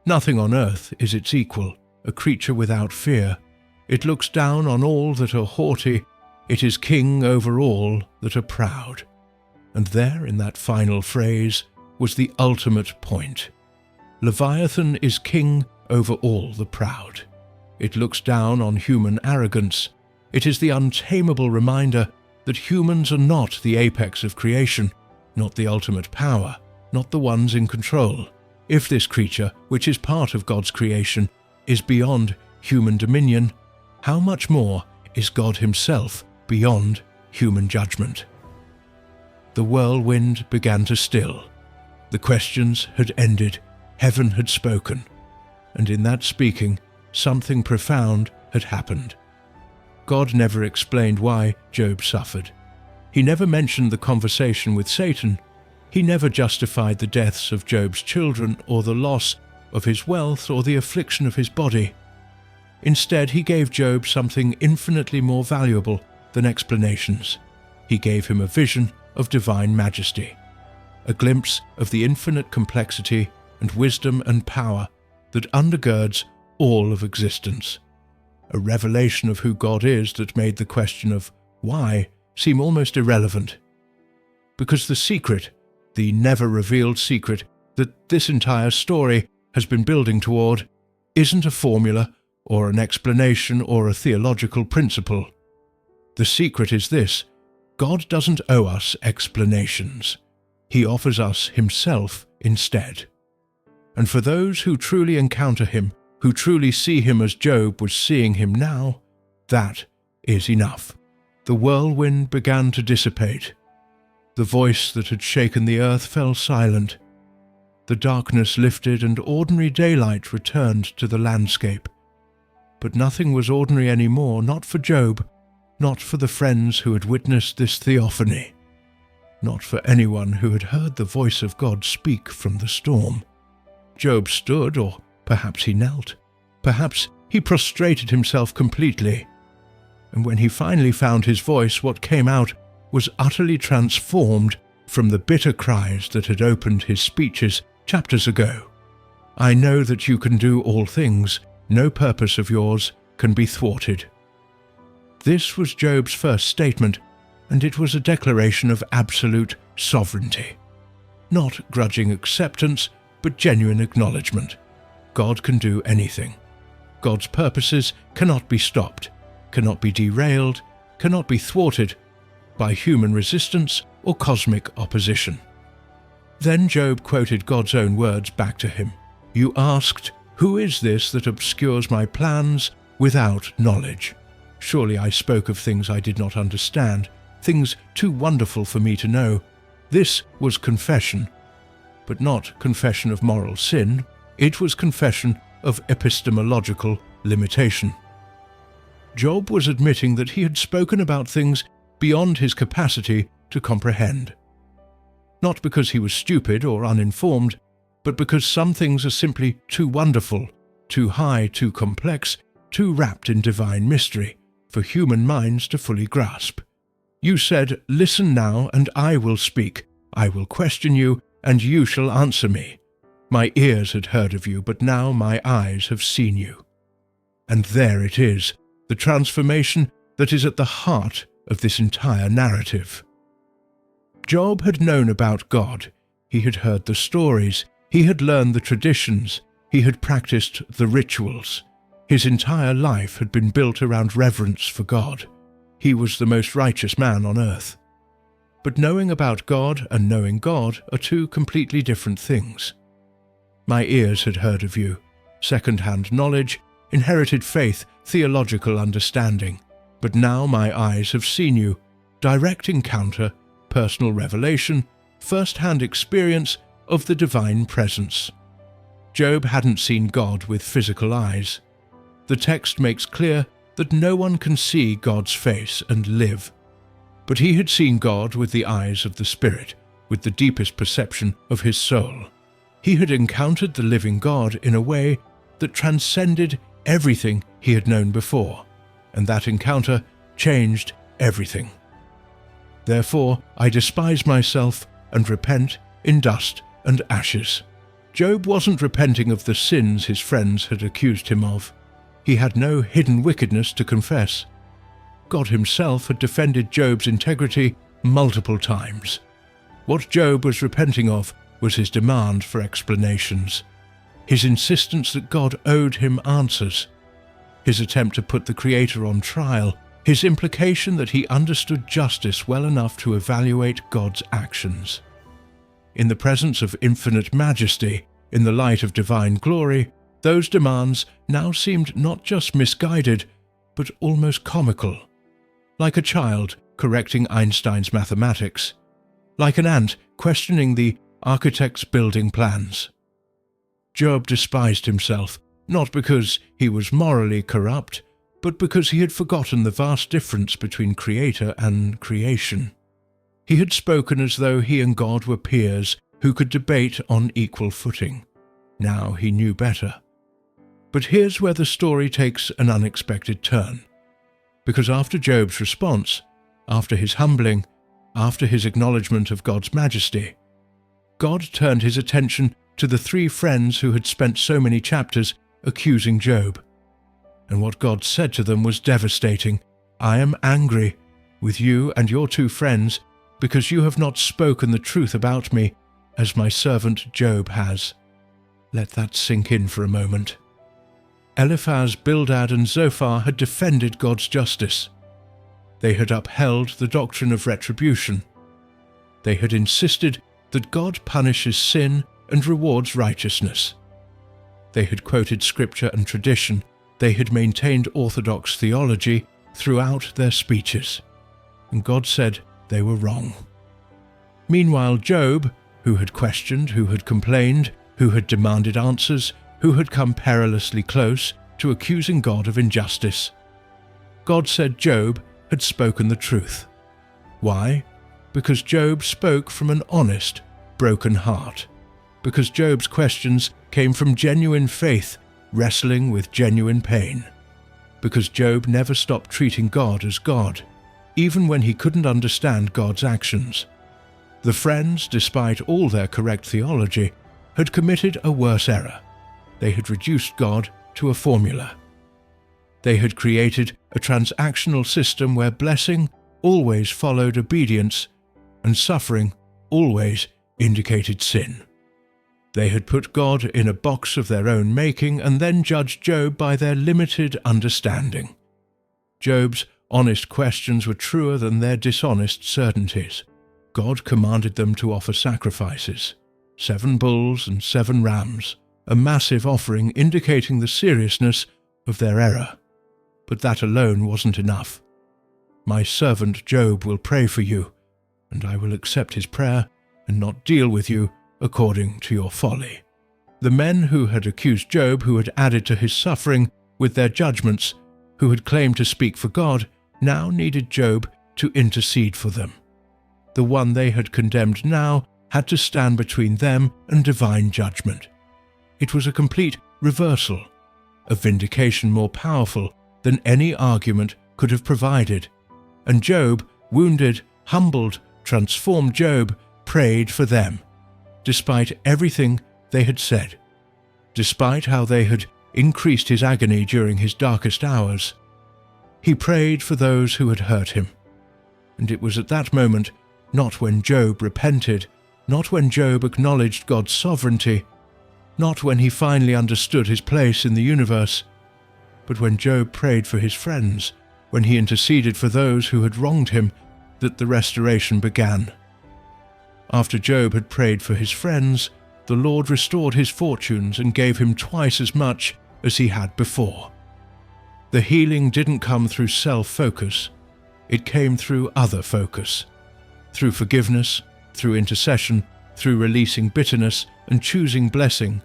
A: Nothing on earth is its equal, a creature without fear. It looks down on all that are haughty. It is king over all that are proud. And there, in that final phrase, was the ultimate point. Leviathan is king over all the proud. It looks down on human arrogance. It is the untamable reminder that humans are not the apex of creation, not the ultimate power, not the ones in control. If this creature, which is part of God's creation, is beyond human dominion, how much more is God himself beyond human judgment? The whirlwind began to still. The questions had ended, heaven had spoken, and in that speaking, something profound had happened. God never explained why Job suffered. He never mentioned the conversation with Satan. He never justified the deaths of Job's children or the loss of his wealth or the affliction of his body. Instead, he gave Job something infinitely more valuable than explanations. He gave him a vision of divine majesty, a glimpse of the infinite complexity and wisdom and power that undergirds all of existence, a revelation of who God is that made the question of why seem almost irrelevant. Because the secret, the never-revealed secret that this entire story has been building toward, isn't a formula or an explanation or a theological principle. The secret is this: God doesn't owe us explanations. He offers us himself instead. And for those who truly encounter him, who truly see him as Job was seeing him now, that is enough. The whirlwind began to dissipate. The voice that had shaken the earth fell silent. The darkness lifted and ordinary daylight returned to the landscape. But nothing was ordinary any more, not for Job, not for the friends who had witnessed this theophany, not for anyone who had heard the voice of God speak from the storm. Job stood, or perhaps he knelt. Perhaps he prostrated himself completely. And when he finally found his voice, what came out was utterly transformed from the bitter cries that had opened his speeches chapters ago. I know that you can do all things. No purpose of yours can be thwarted. This was Job's first statement, and it was a declaration of absolute sovereignty. Not grudging acceptance, but genuine acknowledgement. God can do anything. God's purposes cannot be stopped, cannot be derailed, cannot be thwarted by human resistance or cosmic opposition. Then Job quoted God's own words back to him. You asked, "Who is this that obscures my plans without knowledge?" Surely I spoke of things I did not understand, things too wonderful for me to know. This was confession, but not confession of moral sin. It was confession of epistemological limitation. Job was admitting that he had spoken about things beyond his capacity to comprehend. Not because he was stupid or uninformed, but because some things are simply too wonderful, too high, too complex, too wrapped in divine mystery for human minds to fully grasp. You said, "Listen now, and I will speak. I will question you, and you shall answer me. My ears had heard of you, but now my eyes have seen you." And there it is, the transformation that is at the heart of this entire narrative. Job had known about God. He had heard the stories. He had learned the traditions. He had practiced the rituals. His entire life had been built around reverence for God. He was the most righteous man on earth. But knowing about God and knowing God are two completely different things. My ears had heard of you, second-hand knowledge, inherited faith, theological understanding. But now my eyes have seen you, direct encounter, personal revelation, first-hand experience of the divine presence. Job hadn't seen God with physical eyes. The text makes clear that no one can see God's face and live. But he had seen God with the eyes of the Spirit, with the deepest perception of his soul. He had encountered the living God in a way that transcended everything he had known before, and that encounter changed everything. Therefore, I despise myself and repent in dust and ashes. Job wasn't repenting of the sins his friends had accused him of. He had no hidden wickedness to confess. God himself had defended Job's integrity multiple times. What Job was repenting of was his demand for explanations, his insistence that God owed him answers, his attempt to put the Creator on trial, his implication that he understood justice well enough to evaluate God's actions. In the presence of infinite majesty, in the light of divine glory, those demands now seemed not just misguided, but almost comical. Like a child correcting Einstein's mathematics, like an ant questioning the architect's building plans. Job despised himself, not because he was morally corrupt, but because he had forgotten the vast difference between Creator and creation. He had spoken as though he and God were peers who could debate on equal footing. Now he knew better. But here's where the story takes an unexpected turn. Because after Job's response, after his humbling, after his acknowledgement of God's majesty, God turned his attention to the three friends who had spent so many chapters accusing Job. And what God said to them was devastating. I am angry with you and your two friends because you have not spoken the truth about me as my servant Job has. Let that sink in for a moment. Eliphaz, Bildad, and Zophar had defended God's justice. They had upheld the doctrine of retribution. They had insisted that God punishes sin and rewards righteousness. They had quoted scripture and tradition. They had maintained orthodox theology throughout their speeches. And God said they were wrong. Meanwhile, Job, who had questioned, who had complained, who had demanded answers, who had come perilously close to accusing God of injustice. God said Job had spoken the truth. Why? Because Job spoke from an honest, broken heart. Because Job's questions came from genuine faith, wrestling with genuine pain. Because Job never stopped treating God as God, even when he couldn't understand God's actions. The friends, despite all their correct theology, had committed a worse error. They had reduced God to a formula. They had created a transactional system where blessing always followed obedience and suffering always indicated sin. They had put God in a box of their own making and then judged Job by their limited understanding. Job's honest questions were truer than their dishonest certainties. God commanded them to offer sacrifices, 7 bulls and 7 rams, a massive offering indicating the seriousness of their error. But that alone wasn't enough. My servant Job will pray for you, and I will accept his prayer and not deal with you according to your folly. The men who had accused Job, who had added to his suffering with their judgments, who had claimed to speak for God, now needed Job to intercede for them. The one they had condemned now had to stand between them and divine judgment. It was a complete reversal, a vindication more powerful than any argument could have provided. And Job, wounded, humbled, transformed Job, prayed for them, despite everything they had said, despite how they had increased his agony during his darkest hours. He prayed for those who had hurt him. And it was at that moment, not when Job repented, not when Job acknowledged God's sovereignty, not when he finally understood his place in the universe, but when Job prayed for his friends, when he interceded for those who had wronged him, that the restoration began. After Job had prayed for his friends, the Lord restored his fortunes and gave him twice as much as he had before. The healing didn't come through self-focus, it came through other focus, through forgiveness, through intercession, through releasing bitterness and choosing blessing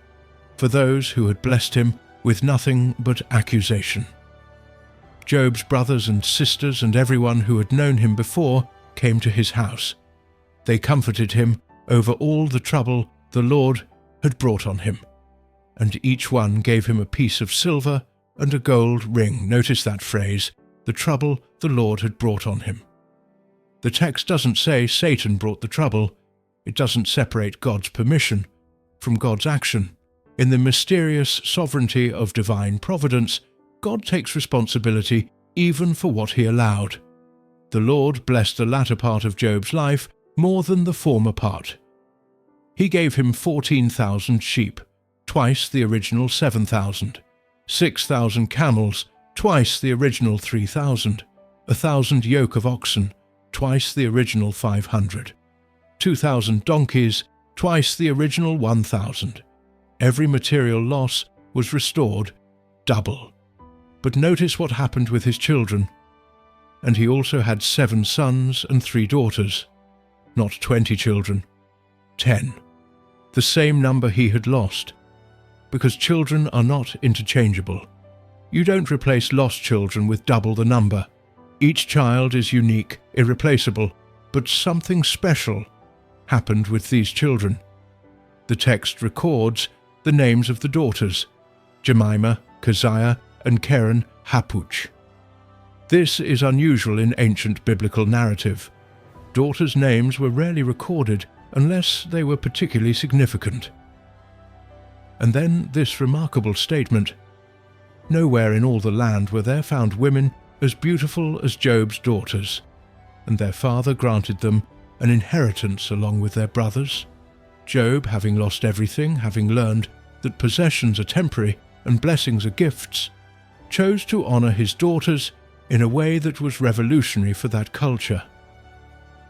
A: for those who had blessed him with nothing but accusation. Job's brothers and sisters and everyone who had known him before came to his house. They comforted him over all the trouble the Lord had brought on him, and each one gave him a piece of silver and a gold ring. Notice that phrase, the trouble the Lord had brought on him. The text doesn't say Satan brought the trouble. It doesn't separate God's permission from God's action. In the mysterious sovereignty of divine providence, God takes responsibility even for what he allowed. The Lord blessed the latter part of Job's life more than the former part. He gave him 14,000 sheep, twice the original 7,000, 6,000 camels, twice the original 3,000, 1,000 yoke of oxen, twice the original 500, 2,000 donkeys, twice the original 1,000. Every material loss was restored double. But notice what happened with his children. And he also had 7 sons and 3 daughters. Not 20 children, 10. The same number he had lost. Because children are not interchangeable. You don't replace lost children with double the number. Each child is unique, irreplaceable, but something special happened with these children. The text records the names of the daughters, Jemimah, Keziah, and Keren Happuch. This is unusual in ancient biblical narrative. Daughters' names were rarely recorded unless they were particularly significant. And then this remarkable statement, nowhere in all the land were there found women as beautiful as Job's daughters, and their father granted them an inheritance along with their brothers. Job, having lost everything, having learned that possessions are temporary and blessings are gifts, chose to honor his daughters in a way that was revolutionary for that culture.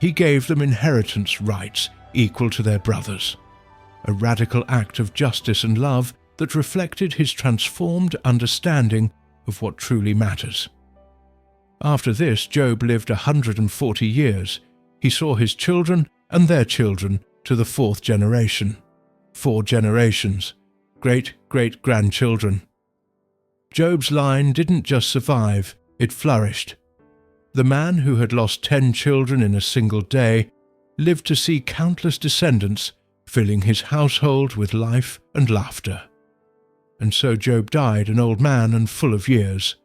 A: He gave them inheritance rights equal to their brothers, a radical act of justice and love that reflected his transformed understanding of what truly matters. After this, Job lived 140 years. He saw his children and their children to the 4th generation. 4 generations, great-great-grandchildren. Job's line didn't just survive, it flourished. The man who had lost 10 children in a single day lived to see countless descendants filling his household with life and laughter. And so Job died an old man and full of years,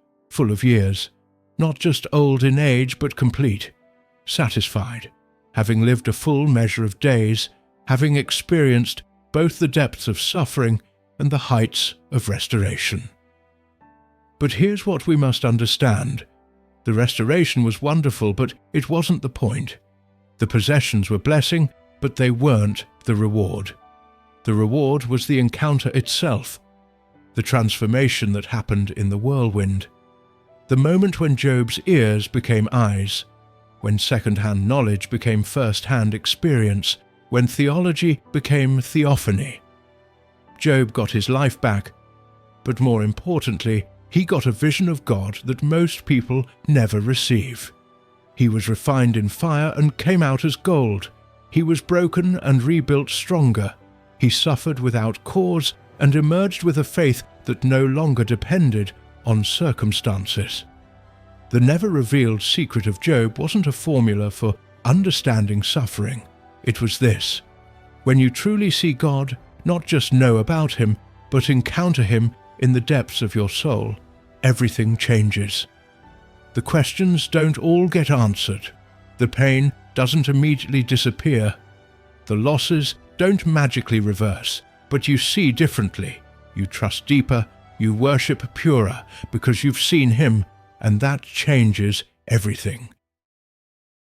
A: not just old in age but complete, satisfied, having lived a full measure of days, having experienced both the depths of suffering and the heights of restoration. But here's what we must understand. The restoration was wonderful, but it wasn't the point. The possessions were blessing, but they weren't the reward. The reward was the encounter itself, the transformation that happened in the whirlwind, the moment when Job's ears became eyes, when second-hand knowledge became first-hand experience, when theology became theophany. Job got his life back, but more importantly, he got a vision of God that most people never receive. He was refined in fire and came out as gold. He was broken and rebuilt stronger. He suffered without cause and emerged with a faith that no longer depended on circumstances. The never-revealed secret of Job wasn't a formula for understanding suffering. It was this: when you truly see God, not just know about Him, but encounter Him in the depths of your soul, everything changes. The questions don't all get answered. The pain doesn't immediately disappear. The losses don't magically reverse, but you see differently. You trust deeper, you worship purer, because you've seen Him, and that changes everything.